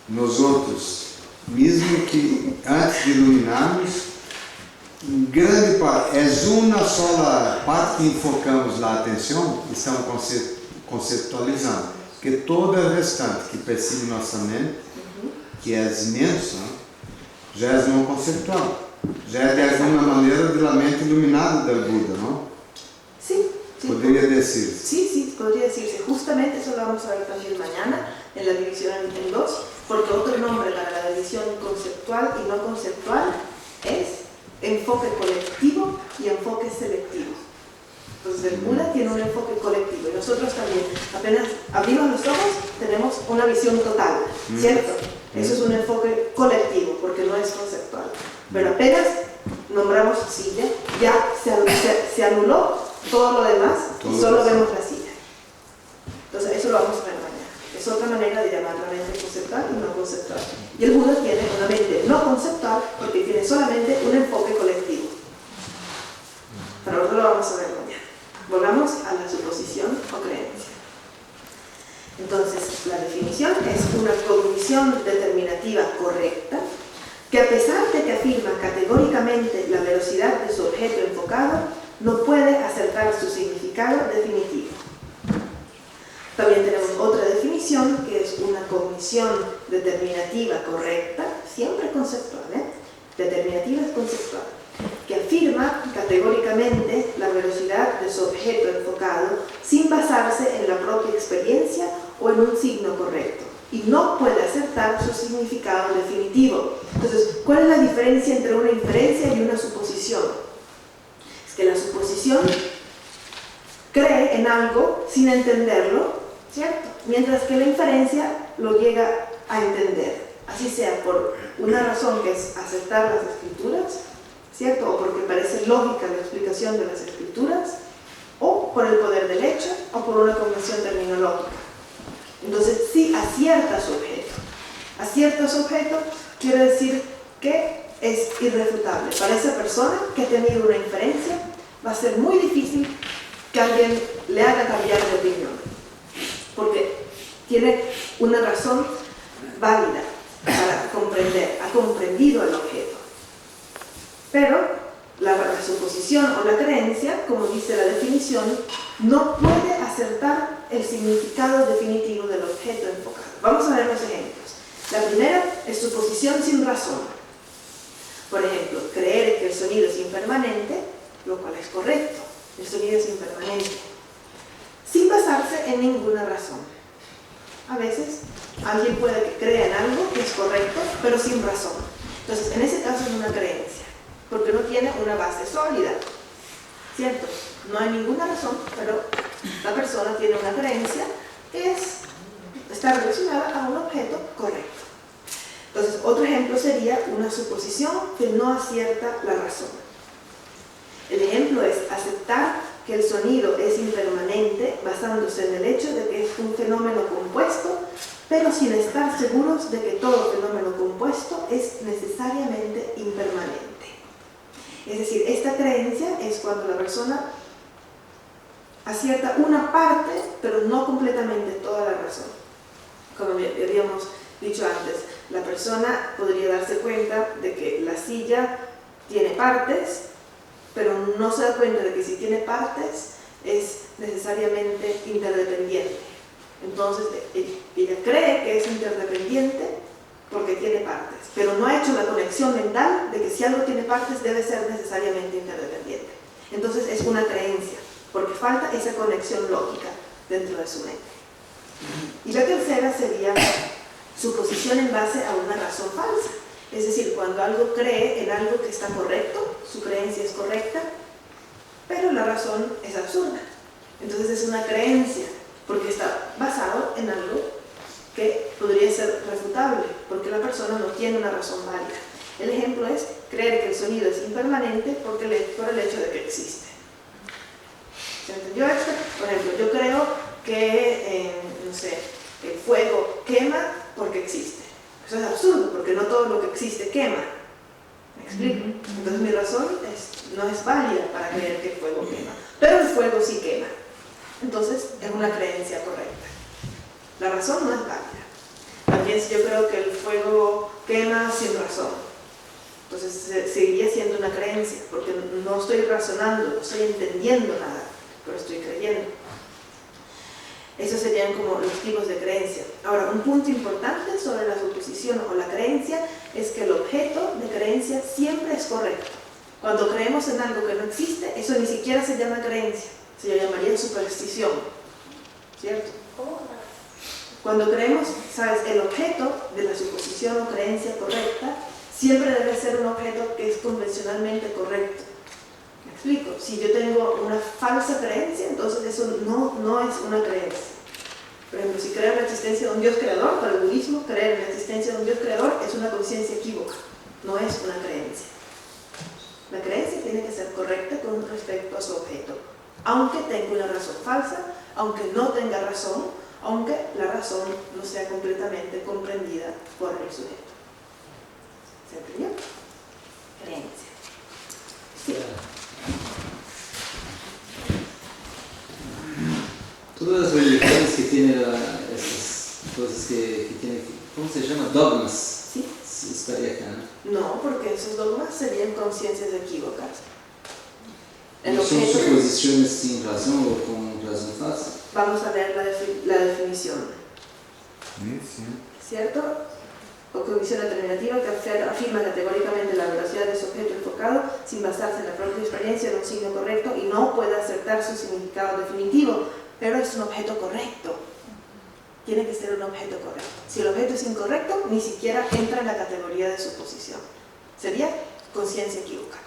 nós outros, mesmo que antes de iluminarmos, grande parte, é uma só parte que enfocamos a atenção, estamos conceptualizando, que toda a restante que percebe nossa mente, que é imensa, já é não conceptual. Já é de alguma maneira de la mente iluminada del Buda, ¿no? Sí. Podría decirse. Sí, podría decirse. Justamente eso lo vamos a ver también mañana en la división en dos, porque otro nombre para la división conceptual y no conceptual es enfoque colectivo y enfoque selectivo. Entonces el Buda tiene un enfoque colectivo y nosotros también. Apenas abrimos los ojos, tenemos una visión total, ¿cierto? Eso es un enfoque colectivo, porque no es conceptual. Pero apenas nombramos silla, ya se anuló todo lo demás y solo vemos la silla. Entonces eso lo vamos a ver mañana. Es otra manera de llamar la mente conceptual y no conceptual. Y el Buda tiene una mente no conceptual porque tiene solamente un enfoque colectivo. Pero nosotros lo vamos a ver mañana. Volvamos a la suposición o creencia. Entonces, la definición es una cognición determinativa correcta que a pesar de que afirma categóricamente la velocidad de su objeto enfocado, no puede acertar su significado definitivo. También tenemos otra definición que es una cognición determinativa correcta, siempre conceptual, determinativa es conceptual, que afirma afirma categóricamente la velocidad de su objeto enfocado sin basarse en la propia experiencia o en un signo correcto, y no puede acertar su significado definitivo. Entonces, ¿cuál es la diferencia entre una inferencia y una suposición? Es que la suposición cree en algo sin entenderlo, ¿cierto? Mientras que la inferencia lo llega a entender, así sea por una razón que es aceptar las escrituras, ¿cierto? O porque parece lógica la explicación de las escrituras, o por el poder del hecho, o por una convención terminológica. Entonces, sí acierta su objeto. Acierta su objeto quiere decir que es irrefutable. Para esa persona que ha tenido una inferencia, va a ser muy difícil que alguien le haga cambiar de opinión, porque tiene una razón válida para comprender, ha comprendido el objeto. Pero la suposición o la creencia, como dice la definición, no puede acertar el significado definitivo del objeto enfocado. Vamos a ver los ejemplos. La primera es suposición sin razón. Por ejemplo, creer que el sonido es impermanente, lo cual es correcto. El sonido es impermanente, sin basarse en ninguna razón. A veces alguien puede que crea en algo que es correcto, pero sin razón. Entonces, en ese caso es una creencia, porque no tiene una base sólida, ¿cierto? No hay ninguna razón, pero la persona tiene una creencia que está relacionada a un objeto correcto. Entonces, otro ejemplo sería una suposición que no acierta la razón. El ejemplo es aceptar que el sonido es impermanente basándose en el hecho de que es un fenómeno compuesto, pero sin estar seguros de que todo fenómeno compuesto es necesariamente impermanente. Es decir, esta creencia es cuando la persona acierta una parte, pero no completamente toda la razón. Como habíamos dicho antes, la persona podría darse cuenta de que la silla tiene partes, pero no se da cuenta de que si tiene partes es necesariamente interdependiente. Entonces ella cree que es interdependiente porque tiene partes, pero no ha hecho la conexión mental de que si algo tiene partes debe ser necesariamente interdependiente. Entonces es una creencia, porque falta esa conexión lógica dentro de su mente. Y la tercera sería suposición en base a una razón falsa. Es decir, cuando algo cree en algo que está correcto, su creencia es correcta, pero la razón es absurda. Entonces es una creencia, porque está basado en algo que podría ser refutable, porque la persona no tiene una razón válida. El ejemplo es creer que el sonido es impermanente por el hecho de que existe. ¿Se entendió esto? Por ejemplo, yo creo que, el fuego quema porque existe. Eso es absurdo, porque no todo lo que existe quema. ¿Me explico? Entonces mi razón no es válida para creer que el fuego quema, pero el fuego sí quema. Entonces es una creencia correcta. La razón no es válida. También si yo creo que el fuego quema sin razón, entonces seguiría siendo una creencia, porque no estoy razonando, no estoy entendiendo nada, pero estoy creyendo. Esos serían como los tipos de creencia. Ahora, un punto importante sobre la suposición o la creencia es que el objeto de creencia siempre es correcto. Cuando creemos en algo que no existe, eso ni siquiera se llama creencia, se llamaría superstición, ¿cierto? Cuando creemos, ¿sabes? El objeto de la suposición o creencia correcta siempre debe ser un objeto que es convencionalmente correcto. ¿Me explico? Si yo tengo una falsa creencia, entonces eso no es una creencia. Por ejemplo, si creo en la existencia de un Dios creador, para el budismo, creer en la existencia de un Dios creador es una conciencia equívoca, no es una creencia. La creencia tiene que ser correcta con respecto a su objeto, aunque tenga una razón falsa, aunque no tenga razón, aunque la razón no sea completamente comprendida por el sujeto. ¿Se entendió? Creencia. Sí. Todas las religiones que tienen esas cosas que tienen, ¿cómo se llama? Dogmas. Sí. Estaría acá, ¿no? No, porque esos dogmas serían conciencias equívocas. ¿No son suposiciones sin razón o con razón falsa? Vamos a ver la definición. Sí. ¿Cierto? o cognición determinativa que afirma categóricamente la veracidad de su objeto enfocado sin basarse en la propia experiencia de un signo correcto y no puede aceptar su significado definitivo, pero es un objeto correcto. Tiene que ser un objeto correcto. Si el objeto es incorrecto, ni siquiera entra en la categoría de suposición. Sería conciencia equívoca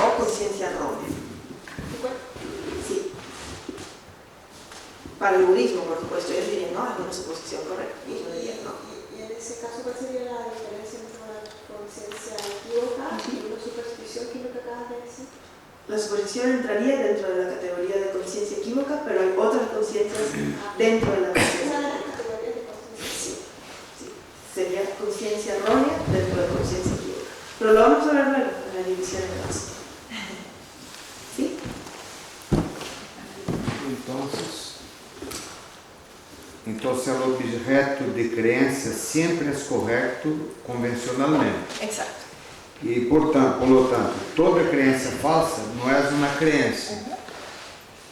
o conciencia errónea. Sí. Para el budismo, por supuesto, ellos dirían, no, es una suposición correcta. Y yo diría, no. Y en ese caso, ¿cuál sería la diferencia entre una conciencia equívoca y una superstición, que es lo que acabas de decir? La suposición entraría dentro de la categoría de conciencia equívoca, pero hay otras conciencias dentro de la conciencia. Una de las categorías de conciencia. Sí. Sería conciencia errónea dentro de conciencia equívoca. Pero lo vamos a ver luego en la división de base. ¿Sí? Entonces el objeto de creencia siempre es correcto convencionalmente. Exacto. E, por lo tanto, toda crença falsa não é uma crença.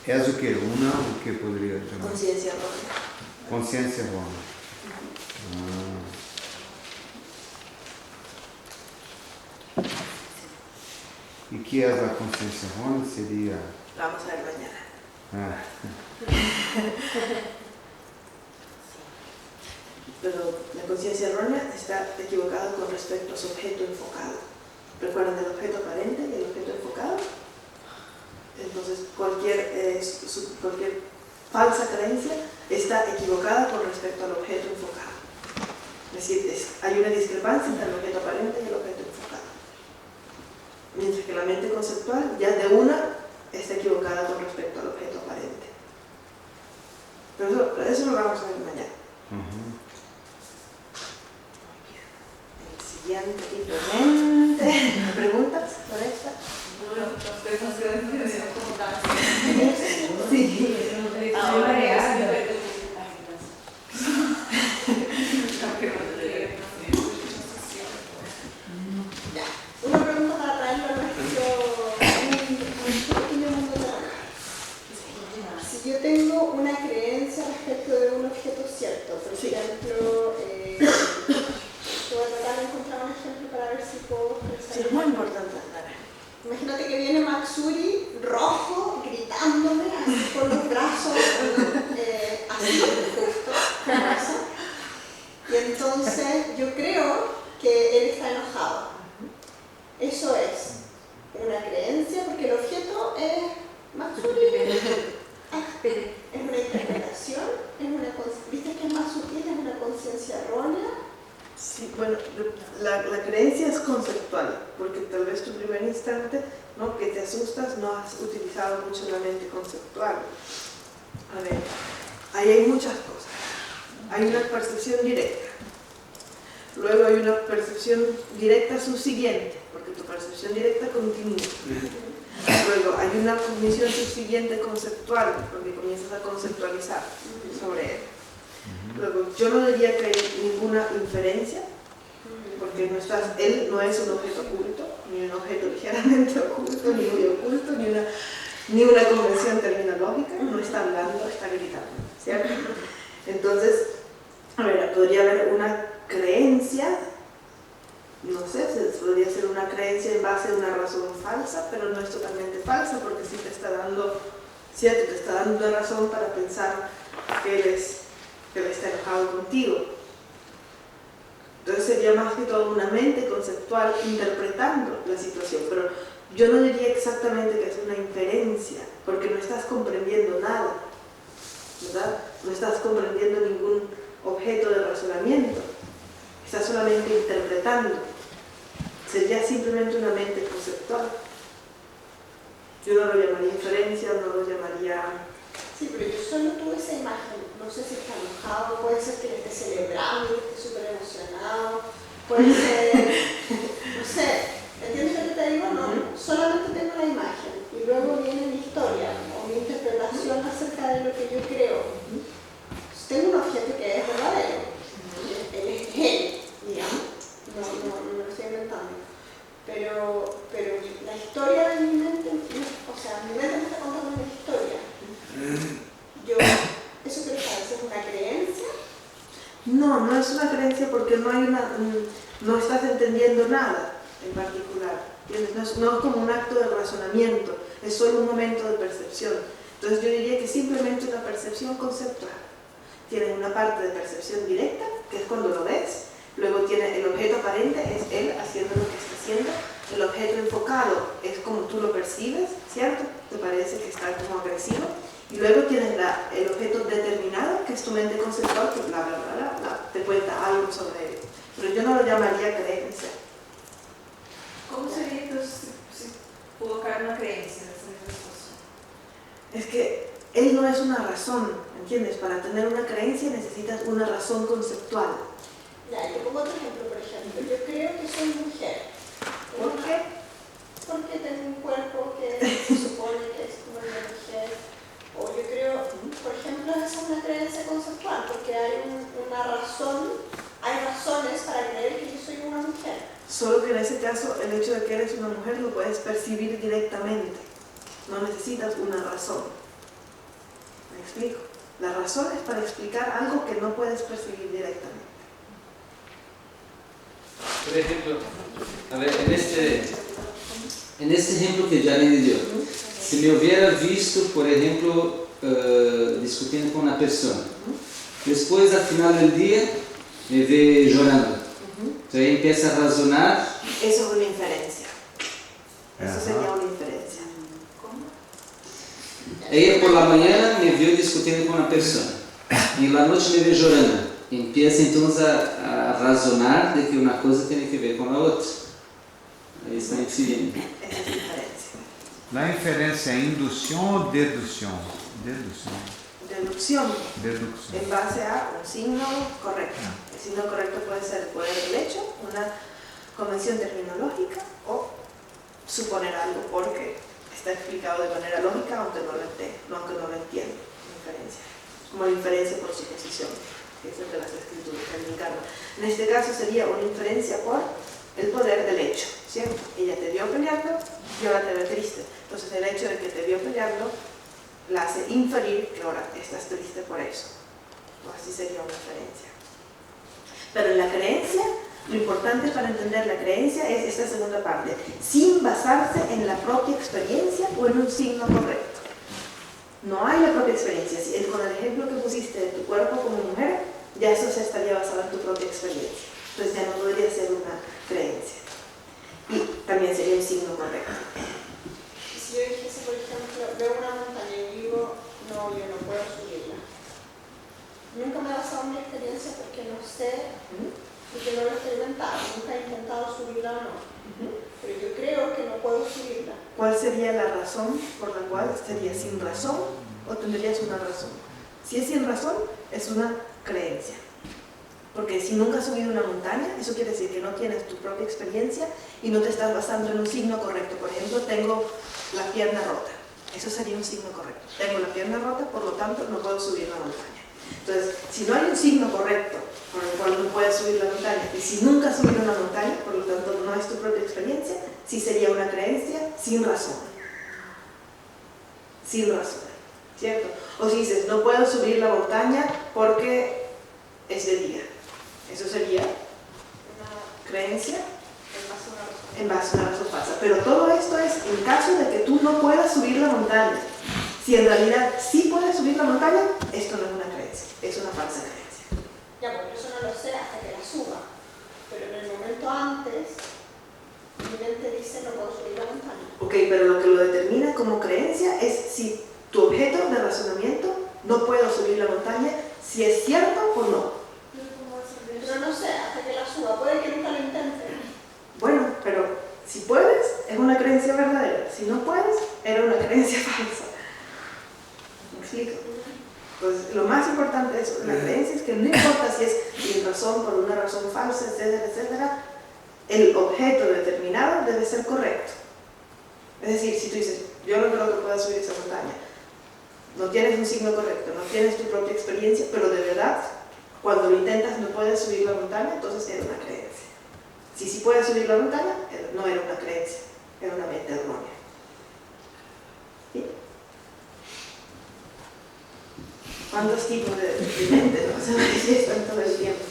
É o que? O que poderia chamar? Conciencia errónea. Consciência errônea. E que é a consciência errônea? Seria... Vamos a ver mañana. Pero la conciencia errónea está equivocada con respecto a su objeto enfocado. ¿Recuerdan el objeto aparente y el objeto enfocado? Entonces, cualquier falsa creencia está equivocada con respecto al objeto enfocado. Es decir, hay una discrepancia entre el objeto aparente y el objeto enfocado. Mientras que la mente conceptual ya de una está equivocada con respecto al objeto aparente. Pero eso lo vamos a ver mañana. El siguiente simplemente. ¿Preguntas sobre esta? Sí. Una pregunta para traerlo a nuestro pequeño mundo de la mente. Si yo tengo una creencia respecto de un objeto cierto, por ejemplo, voy a tratar de encontrar un ejemplo para ver si puedo expresar. Sí, es muy importante. Imagínate que viene Matsuri rojo, gritándome, así con los brazos, así, justo, como eso. Y entonces yo creo que él está enojado. Eso es una creencia, porque el objeto es Matsuri. Es una interpretación, ¿viste que es más sutil? Es una conciencia errónea. Sí, bueno, la creencia es conceptual, porque tal vez tu primer instante, ¿no?, que te asustas, no has utilizado mucho la mente conceptual. A ver, ahí hay muchas cosas. Hay una percepción directa. Luego hay una percepción directa subsiguiente, porque tu percepción directa continúa. Luego hay una cognición subsiguiente conceptual, porque comienzas a conceptualizar sobre él. Luego, yo no diría que hay ninguna inferencia, porque él no es un objeto oculto, ni un objeto ligeramente oculto, ni muy oculto, ni una convención terminológica, no está hablando, está gritando, ¿cierto? Entonces, a ver, podría haber una creencia, no sé, podría ser una creencia en base a una razón falsa, pero no es totalmente falsa, porque sí te está dando, ¿cierto? Te está dando una razón para pensar que él está enojado contigo. Entonces sería más que todo una mente conceptual interpretando la situación, pero yo no diría exactamente que es una inferencia, porque no estás comprendiendo nada, ¿verdad? No estás comprendiendo ningún objeto de razonamiento, estás solamente interpretando. Sería simplemente una mente conceptual. Yo no lo llamaría inferencia, no lo llamaría... Sí, pero yo solo tuve esa imagen. No sé si está enojado, puede ser que le esté celebrando, que esté súper emocionado, puede ser, no sé, ¿entiendes lo que te digo? No, solamente tengo la imagen y luego viene mi historia o mi interpretación acerca de lo que yo creo. Tengo un objeto que es verdadero, él es él, digamos, no me lo estoy inventando, pero la historia de mi mente, o sea, mi mente me está contando una historia. ¿Eso qué les parece? ¿Es una creencia? No, no es una creencia porque no estás entendiendo nada en particular. ¿Entiendes? No es como un acto de razonamiento, es solo un momento de percepción. Entonces yo diría que simplemente una percepción conceptual. Tiene una parte de percepción directa, que es cuando lo ves, luego tiene el objeto aparente, es él haciendo lo que está haciendo, el objeto enfocado es como tú lo percibes, ¿cierto? Te parece que está como agresivo, y luego tienes el objeto determinado, que es tu mente conceptual, que bla, bla, bla, bla, bla, te cuenta algo sobre él. Pero yo no lo llamaría creencia. Como seria entonces se colocar una creencia nessa situação? Es que él no es una razón, ¿entiendes? Para tener una creencia necesitas una razón conceptual. Ya, yo pongo otro ejemplo, por ejemplo. Yo creo que soy mujer. ¿Por qué? Porque tengo un cuerpo que se supone que es como el de mujer. O yo creo, por ejemplo, esa es una creencia conceptual, porque hay una razón, hay razones para creer que yo soy una mujer. Solo que en ese caso el hecho de que eres una mujer lo puedes percibir directamente. No necesitas una razón. ¿Me explico? La razón es para explicar algo que no puedes percibir directamente. Por ejemplo, a ver, en este ejemplo que Jarene dio, si me hubiera visto, por ejemplo, discutiendo con una persona, después al final del día me ve llorando, entonces ahí empieza a razonar. Eso es una inferencia. Eso sería una inferencia. Como? Ella por la mañana me vio discutiendo con una persona, y en la noche me ve llorando. Empieza entonces a razonar de que una cosa tiene que ver con la otra. Ahí está infiriendo. Esa es inferencia. La inferência é indução ou dedução? Dedução. Deducción. Dedução. En base a un signo correcto. El signo correcto puede ser el poder del hecho, una convención terminológica o suponer algo porque está explicado de manera lógica aunque no lo entienda. Inferencia. Como inferencia por suposición, que es el de las escrituras del Karma. En este caso sería una inferencia por el poder del hecho, ¿cierto? Ella te vio peleando y ahora te ve triste. Entonces el hecho de que te vio peleando la hace inferir que ahora estás triste por eso. O así sería una inferencia. Pero en la creencia, lo importante para entender la creencia es esta segunda parte, sin basarse en la propia experiencia o en un signo correcto. No hay la propia experiencia. Con el ejemplo que pusiste de tu cuerpo como mujer, ya eso se estaría basado en tu propia experiencia. Entonces ya no podría ser una creencia. Y también sería un signo correcto. Si yo dijese, por ejemplo, veo una montaña y digo, no, yo no puedo subirla. Nunca me he basado en mi experiencia porque no sé, porque no lo he experimentado, nunca he intentado subirla o no. Pero yo creo que no puedo subirla. ¿Cuál sería la razón por la cual sería sin razón o tendrías una razón? Si es sin razón, es una creencia. Porque si nunca has subido una montaña, eso quiere decir que no tienes tu propia experiencia y no te estás basando en un signo correcto. Por ejemplo, tengo la pierna rota. Eso sería un signo correcto. Tengo la pierna rota, por lo tanto no puedo subir la montaña. Entonces, si no hay un signo correcto por el cual no puedes subir la montaña, y si nunca has subido una montaña, por lo tanto no es tu propia experiencia, sí sería una creencia sin razón. Sin razón, ¿cierto? O si dices, no puedo subir la montaña porque es de día. Eso sería una creencia en base a una razón falsa. Pero todo esto es en caso de que tú no puedas subir la montaña. Si en realidad sí puedes subir la montaña, esto no es una creencia, es una falsa creencia. Ya, porque eso no lo sé hasta que la suba. Pero en el momento antes, mi mente dice no puedo subir la montaña. Ok, pero lo que lo determina como creencia es si tu objeto de razonamiento no puedo subir la montaña, si es cierto o no. Pero no sé hasta que la suba, puede que nunca lo intente. Bueno, pero si puedes, es una creencia verdadera. Si no puedes, era una creencia falsa. ¿Me explico? Pues lo más importante de la creencia es que no importa si es sin razón, por una razón falsa, etcétera, etcétera, el objeto determinado debe ser correcto. Es decir, si tú dices, yo no creo que pueda subir esa montaña, no tienes un signo correcto, no tienes tu propia experiencia, pero de verdad, cuando lo intentas no puedes subir la montaña, entonces era una creencia. Si sí puedes subir la montaña, no era una creencia, era una mente errónea. ¿Sí? ¿Cuántos tipos de mente no se manifiestan todo el tiempo?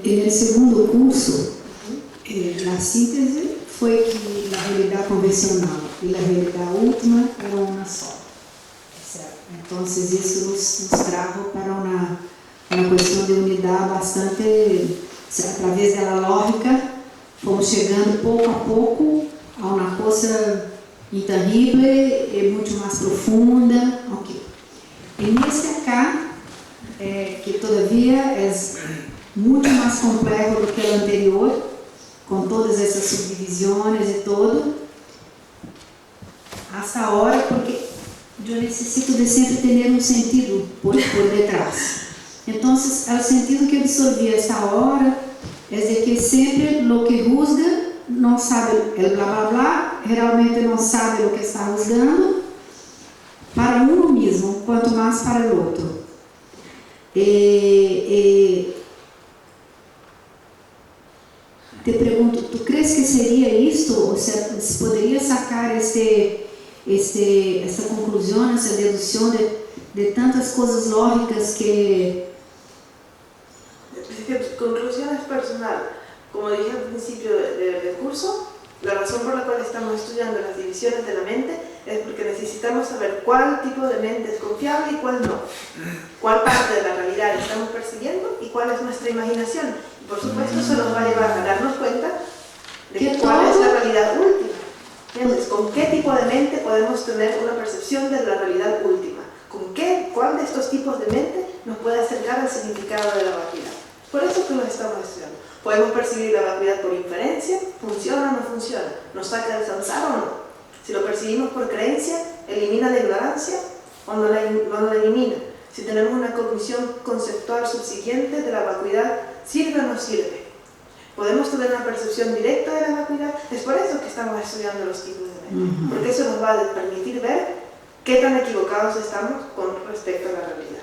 En el segundo curso, la síntese fue que la realidad convencional y la realidad última eran una sola. Entonces eso nos trajo para una cuestión de unidad bastante, a través de la lógica, fomos chegando pouco a pouco a uma coisa intangível e muito mais profunda. Okay. E nesse acá, que todavia é muito mais complexo do que o anterior, com todas essas subdivisões e todo, hasta agora, porque eu necessito de sempre ter um sentido por detrás. Então, o sentido que eu absorvi esta hora é de que sempre o que juzga não sabe o blá blá blá, realmente não sabe o que está juzgando, para um mesmo, quanto mais para o outro. Te pergunto, tu crees que seria isto? Ou se poderia sacar esta conclusão, essa dedução de tantas coisas lógicas que... Conclusión es personal. Como dije al principio del curso, la razón por la cual estamos estudiando las divisiones de la mente es porque necesitamos saber cuál tipo de mente es confiable y cuál no. Cuál parte de la realidad estamos persiguiendo y cuál es nuestra imaginación. Y por supuesto eso nos va a llevar a darnos cuenta de cuál es la realidad última. ¿Entiendes? ¿Con qué tipo de mente podemos tener una percepción de la realidad última? ¿Cuál de estos tipos de mente nos puede acercar al significado de la vacuidad? Por eso que lo estamos estudiando. Podemos percibir la vacuidad por inferencia, funciona o no funciona, nos saca del samsara o no. Si lo percibimos por creencia, elimina la ignorancia o no la elimina. Si tenemos una cognición conceptual subsiguiente de la vacuidad, ¿sirve o no sirve? Podemos tener una percepción directa de la vacuidad. Es por eso que estamos estudiando los tipos de mente, porque eso nos va a permitir ver qué tan equivocados estamos con respecto a la realidad.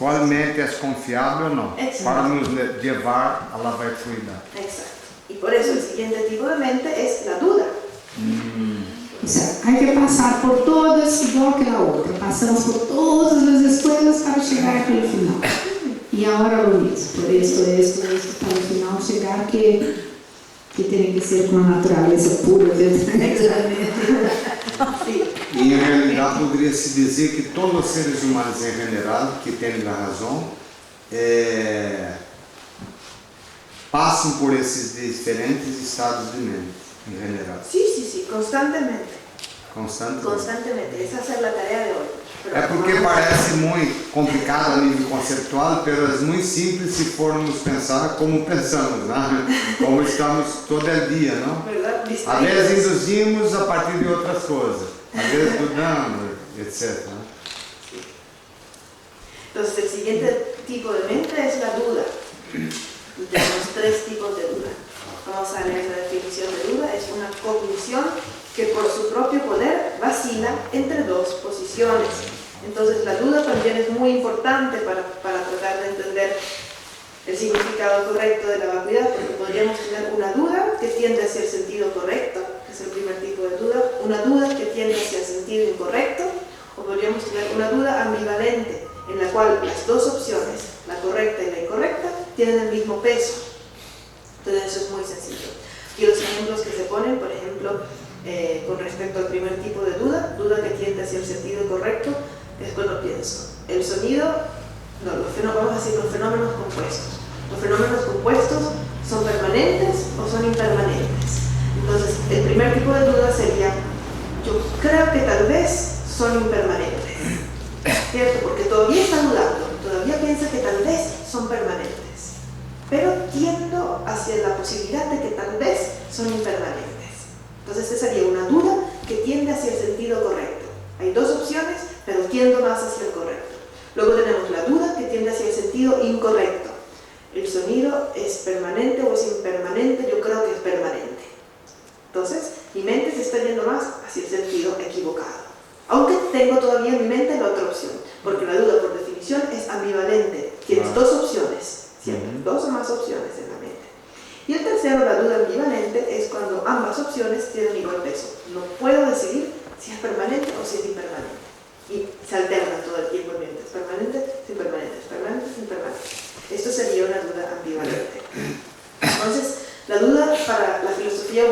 Qual mente é confiável ou não? Exacto. Para nos levar à vacuidade. Exacto. Y por eso el siguiente tipo de mente es la duda. O sea, hay que pasar por todas igual que la otra. Pasamos por todas las escuelas para llegar aquel final. Y ahora lo mismo, por esto, para el final llegar que tiene que ser con la naturaleza pura. Sí. E em realidade poderia se dizer que todos os seres humanos em general, que têm a razão, passam por esses diferentes estados de mente, em general. Sí, constantemente. Constantemente. Constantemente. Esa es la tarea de hoy. Pero É porque parece muito complicado a nível conceptual, mas é muito simples se formos pensar como pensamos, né? Como estamos todo dia, não? ¿Verdad? Às vezes induzimos a partir de outras coisas, às vezes dudamos, etc. ¿no? Entonces el siguiente tipo de mente es la duda. Tenemos tres tipos de duda. Vamos a leer la definición de duda. Es una cognición que por su propio poder vacila entre dos posiciones. Entonces la duda también es muy importante para tratar de entender el significado correcto de la vacuidad, porque podríamos tener una duda que tiende hacia el sentido correcto, que es el primer tipo de duda, una duda que tiende hacia el sentido incorrecto, o podríamos tener una duda ambivalente, en la cual las dos opciones, la correcta y la incorrecta, tienen el mismo peso. Entonces eso es muy sencillo. Y los ejemplos que se ponen, por ejemplo, con respecto al primer tipo de duda que tiende hacia el sentido correcto, es cuando pienso, el sonido, vamos a decir los fenómenos compuestos. Los fenómenos compuestos son permanentes o son impermanentes. Entonces, el primer tipo de duda sería, yo creo que tal vez son impermanentes, ¿cierto? Porque todavía está dudando, todavía piensa que tal vez son permanentes, pero tiendo hacia la posibilidad de que tal vez son impermanentes. Entonces, esa sería una duda que tiende hacia el sentido correcto. Hay dos opciones, pero tiendo más hacia el correcto. Luego tenemos la duda que tiende hacia el sentido incorrecto. ¿El sonido es permanente o es impermanente? Yo creo que es permanente. Entonces, mi mente se está yendo más hacia el sentido equivocado. Aunque tengo todavía en mi mente la otra opción, porque la duda por definición es ambivalente. Tienes dos opciones, siempre, dos o más opciones en la mente. Y el tercero, la duda ambivalente, es cuando ambas opciones tienen igual peso. No puedo decidir si es permanente o si es impermanente. Y se alterna todo el tiempo en mente. Es permanente, es impermanente, es permanente, es impermanente. Esto sería una duda ambivalente.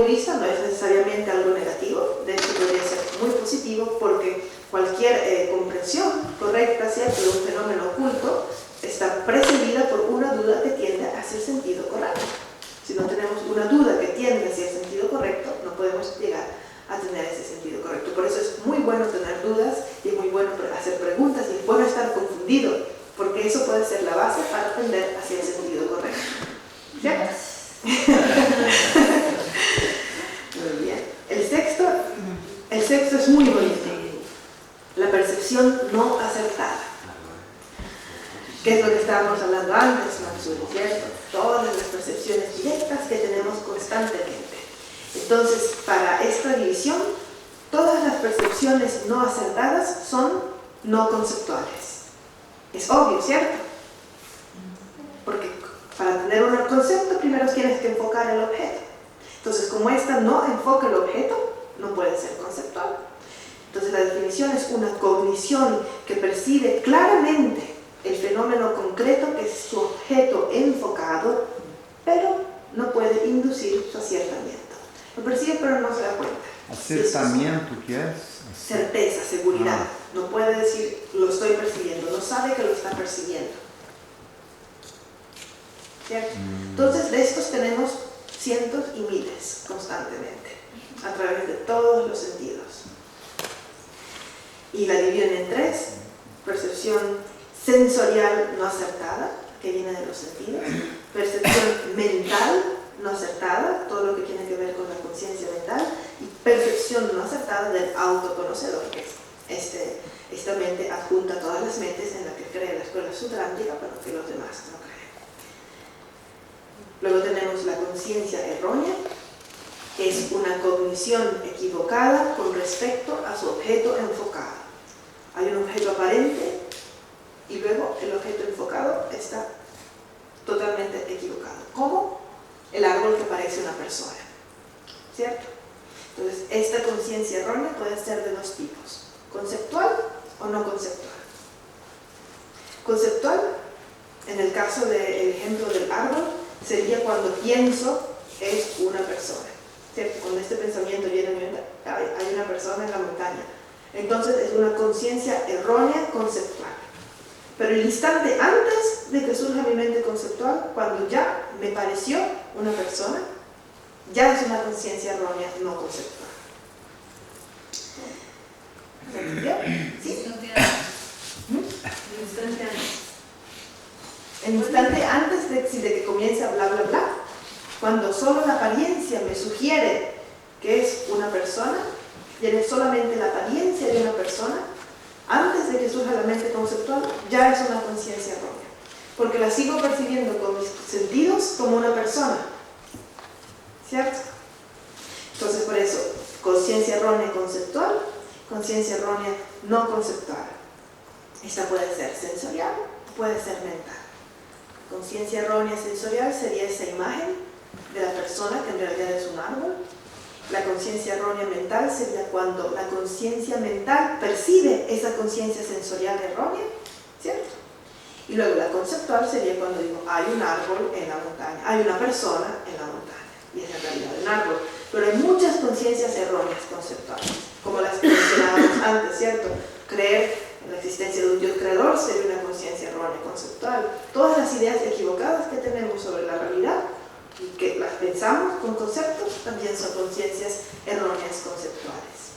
vista no es necesariamente algo negativo, de hecho podría ser muy positivo porque cualquier comprensión correcta, ¿cierto?, de un fenómeno oculto está precedida por una duda que tiende hacia el sentido correcto. Si no tenemos una duda que tiende hacia el sentido correcto, no podemos llegar a tener ese sentido correcto. Por eso es muy bueno tener dudas y es muy bueno hacer preguntas y es bueno estar confundido, porque eso puede ser la base para aprender hacia el sentido correcto. ¿Cierto? Muy bien. El sexto es muy bonito. La percepción no acertada. ¿Qué es lo que estábamos hablando antes, Matsuri? ¿Cierto? Todas las percepciones directas que tenemos constantemente. Entonces, para esta división, todas las percepciones no acertadas son no conceptuales. Es obvio, ¿cierto? Porque para tener un concepto, primero tienes que enfocar el objeto. Entonces, como esta no enfoca el objeto, no puede ser conceptual. Entonces, la definición es una cognición que percibe claramente el fenómeno concreto que es su objeto enfocado, pero no puede inducir su acertamiento. Lo percibe, pero no se da cuenta. Acertamiento, ¿qué es? Certeza, seguridad. No puede decir, lo estoy percibiendo, no sabe que lo está percibiendo. ¿Cierto? Entonces, de estos tenemos cientos y miles constantemente, a través de todos los sentidos. Y la dividen en tres: percepción sensorial no acertada, que viene de los sentidos; percepción mental no acertada, todo lo que tiene que ver con la conciencia mental; y percepción no acertada del autoconocedor, que es esta mente adjunta a todas las mentes en la que cree la escuela sutrántica, pero que los demás no creen. Luego tenemos la conciencia errónea, que es una cognición equivocada con respecto a su objeto enfocado. Hay un objeto aparente y luego el objeto enfocado está totalmente equivocado. ¿Cómo? El árbol que parece una persona, ¿cierto? Entonces, esta conciencia errónea puede ser de dos tipos: conceptual o no conceptual. Conceptual, en el caso del ejemplo del árbol, sería cuando pienso es una persona, ¿cierto? Cuando este pensamiento viene a mi mente, hay una persona en la montaña. Entonces es una conciencia errónea conceptual. Pero el instante antes de que surja mi mente conceptual, cuando ya me pareció una persona, ya es una conciencia errónea no conceptual. ¿Se entendió? ¿Sí? El instante antes de que comience a bla bla bla, cuando solo la apariencia me sugiere que es una persona, tiene solamente la apariencia de una persona, antes de que surja la mente conceptual, ya es una conciencia errónea, porque la sigo percibiendo con mis sentidos como una persona, ¿cierto? Entonces, por eso, conciencia errónea conceptual, conciencia errónea no conceptual. Esta puede ser sensorial, puede ser mental. Conciencia errónea sensorial sería esa imagen de la persona que en realidad es un árbol. La conciencia errónea mental sería cuando la conciencia mental percibe esa conciencia sensorial errónea, ¿cierto? Y luego la conceptual sería cuando digo, hay un árbol en la montaña, hay una persona en la montaña, y es en realidad un árbol. Pero hay muchas conciencias erróneas conceptuales, como las que mencionábamos antes, ¿cierto? Creer en la existencia de un Dios creador sería una conciencia errónea conceptual. Todas las ideas equivocadas que tenemos sobre la realidad y que las pensamos con conceptos, también son conciencias erróneas conceptuales.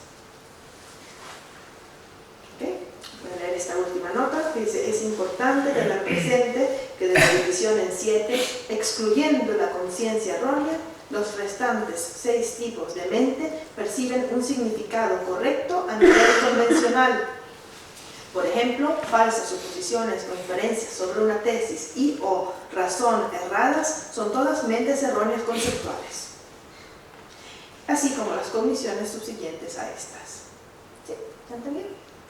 ¿Okay? Voy a leer esta última nota que dice: es importante tener presente que de la división en 7, excluyendo la conciencia errónea, los restantes 6 tipos de mente perciben un significado correcto a nivel convencional. Por ejemplo, falsas suposiciones o inferencias sobre una tesis y o razón erradas son todas mentes erróneas conceptuales, así como las cogniciones subsiguientes a estas. ¿Sí? ¿Se entendió?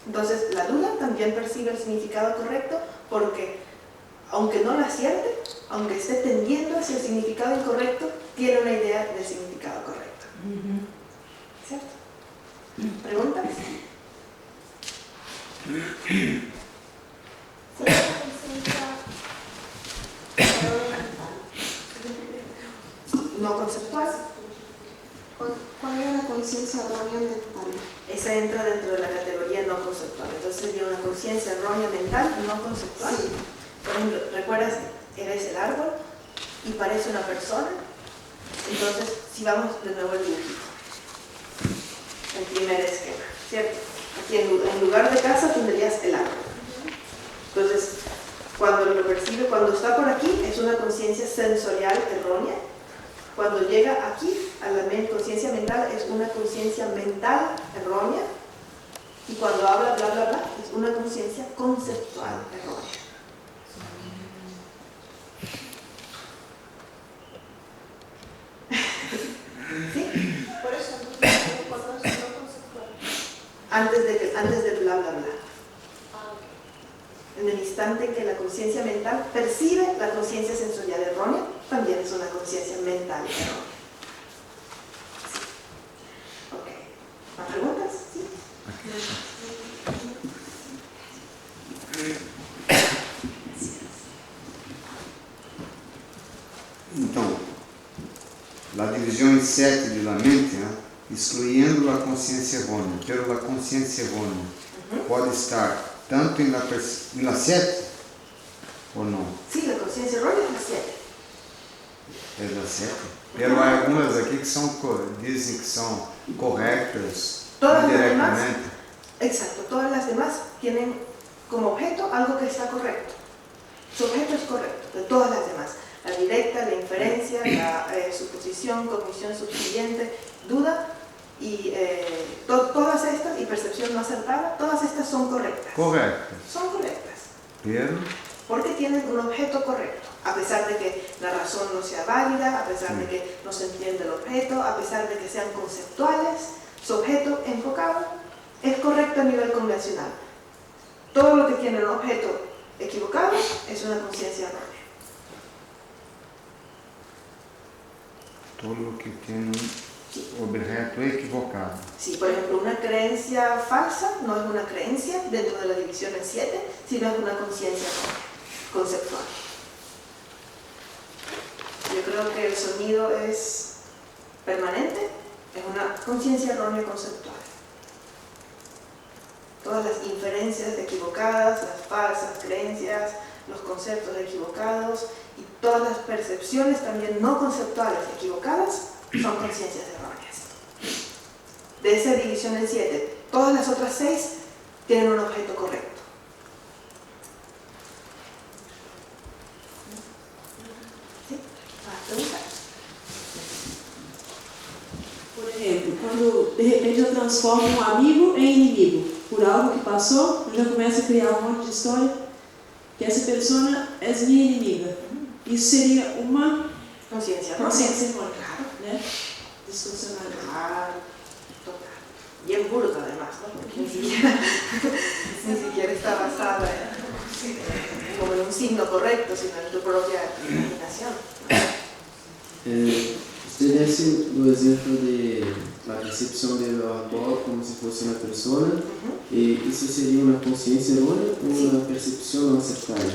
Entonces, la duda también percibe el significado correcto porque, aunque no la acierte, aunque esté tendiendo hacia el significado incorrecto, tiene una idea del significado correcto. ¿Cierto? ¿Preguntas? No conceptual conciencia errónea mental. Esa entra dentro de la categoría no conceptual. Entonces sería una conciencia errónea mental no conceptual. Sí. Por ejemplo, ¿recuerdas? Eres el árbol y parece una persona. Entonces, si vamos de nuevo al dibujito, el primer esquema, ¿cierto? Aquí en lugar de casa tendrías el árbol. Entonces, cuando lo percibe, cuando está por aquí, es una conciencia sensorial errónea. Cuando llega aquí, a la conciencia mental, es una conciencia mental errónea. Y cuando habla bla bla bla, es una conciencia conceptual errónea. ¿Sí? Por eso, entonces, cuando es no conceptual. Antes de bla bla bla. Ah, ok. En el instante en que la conciencia mental percibe la conciencia sensorial errónea, también es una conciencia mental errónea. Sí. Ok. ¿Más preguntas? Sí. Então, a divisão em 7 de la mente, né, excluindo a consciência errônea, pero a consciência errônea pode estar tanto em la 7 ou não? Sí, la conciencia errónea es la 7. É la 7. Pero há algumas aqui que são, dizem que são corretas Todas las indiretamente. Exacto, todas las demás tienen como objeto algo que está correcto. Su objeto es correcto, de todas las demás. La directa, la inferencia, la suposición, cognición subsiguiente, duda y todas estas, y percepción no acertada, todas estas son correctas. Corretas. Son correctas. Pero Porque tienen un objeto correcto, a pesar de que la razón no sea válida, a pesar de que no se entiende el objeto, a pesar de que sean conceptuales, su objeto enfocado es correcto a nivel convencional. Todo lo que tiene un objeto equivocado es una conciencia errónea. todo lo que tiene un objeto equivocado. Sí, por ejemplo, una creencia falsa no es una creencia dentro de la división en 7, sino es una conciencia conceptual. Yo creo que el sonido es permanente, es una conciencia errónea conceptual. Todas las inferencias equivocadas, las falsas creencias, los conceptos equivocados y todas las percepciones también no conceptuales equivocadas son conciencias erróneas. De esa división en 7, todas las otras 6 tienen un objeto correcto. ¿Sí? ¿Más preguntas? Por exemplo, quando de repente eu transformo um amigo em inimigo por algo que passou, eu já começo a criar um monte de história que essa pessoa é minha inimiga. Isso seria uma Conciencia consciência errónea. errônea, Claro. né? Distorcionada. Claro, total. Bien burda además, ¿no? Porque ni siquiera está basada como en un signo correcto, sino en tu propia imaginación. Usted desse o exemplo de la percepção do árbol como se fosse uma persona, e isso seria uma consciência errônea ou uma percepção não acertada?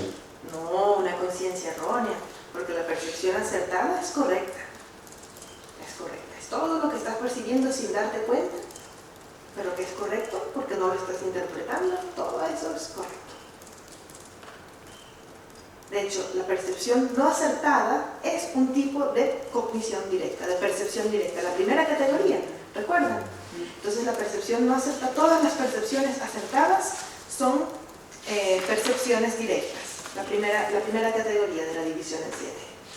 No, una conciencia errónea, porque la percepción acertada es correcta. Es correcta. Es todo lo que estás percibiendo sin darte cuenta, pero que es correcto porque no lo estás interpretando. Todo eso es correcto. De hecho, la percepción no acertada es un tipo de cognición directa, de percepción directa. La primera categoría, ¿recuerdan? Entonces la percepción no acertada, todas las percepciones acertadas son percepciones directas. La primera categoría de la división en 7.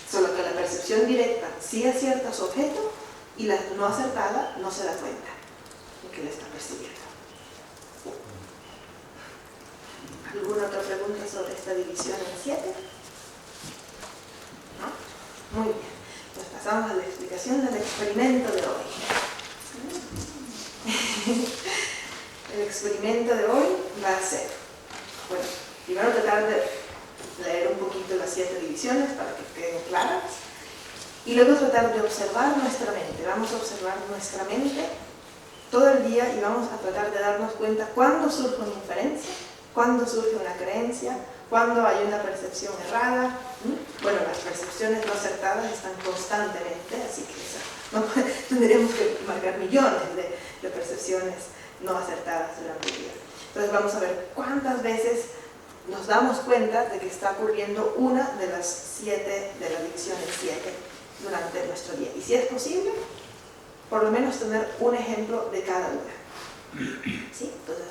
Solo que la percepción directa sí acierta su objeto y la no acertada no se da cuenta de que la está percibiendo. ¿Alguna otra pregunta sobre esta división en 7? ¿No? Muy bien. Pues pasamos a la explicación del experimento de hoy. El experimento de hoy va a ser, bueno, primero tratar de leer un poquito las 7 divisiones para que queden claras y luego tratar de observar nuestra mente. Vamos a observar nuestra mente todo el día y vamos a tratar de darnos cuenta cuándo surge una inferencia, cuándo surge una creencia, cuándo hay una percepción errada. Bueno, las percepciones no acertadas están constantemente, así que esa No, tendríamos que marcar millones de percepciones no acertadas durante el día. Entonces vamos a ver cuántas veces nos damos cuenta de que está ocurriendo una de las 7, de las lecciones 7 durante nuestro día. Y si es posible, por lo menos tener un ejemplo de cada una. ¿Sí? Entonces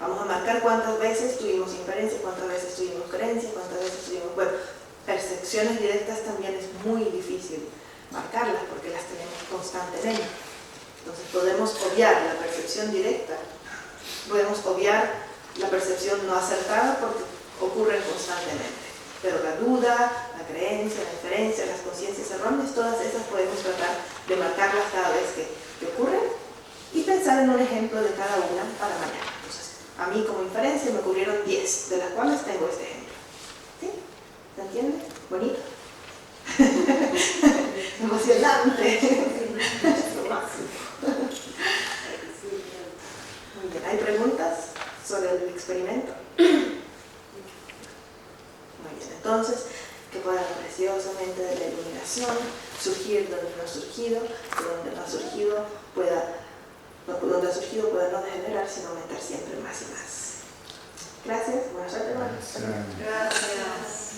vamos a marcar cuántas veces tuvimos inferencia, cuántas veces tuvimos creencia, cuántas veces tuvimos... Bueno, percepciones directas también es muy difícil marcarlas porque las tenemos constantemente. Entonces podemos obviar la percepción directa, podemos obviar la percepción no acertada porque ocurren constantemente. Pero la duda, la creencia, la inferencia, las conciencias erróneas, todas esas podemos tratar de marcarlas cada vez que ocurren y pensar en un ejemplo de cada una para mañana. Entonces, a mí como inferencia me ocurrieron 10, de las cuales tengo este ejemplo. ¿Sí? ¿Se entiende? Bonito. Emocionante. Lo máximo. Muy bien, ¿hay preguntas sobre el experimento? Muy bien, entonces, que puedan preciosamente de la iluminación surgir donde no ha surgido, que donde no ha surgido pueda no degenerar, sino aumentar siempre más y más. Gracias, buenas tardes. Gracias. Gracias.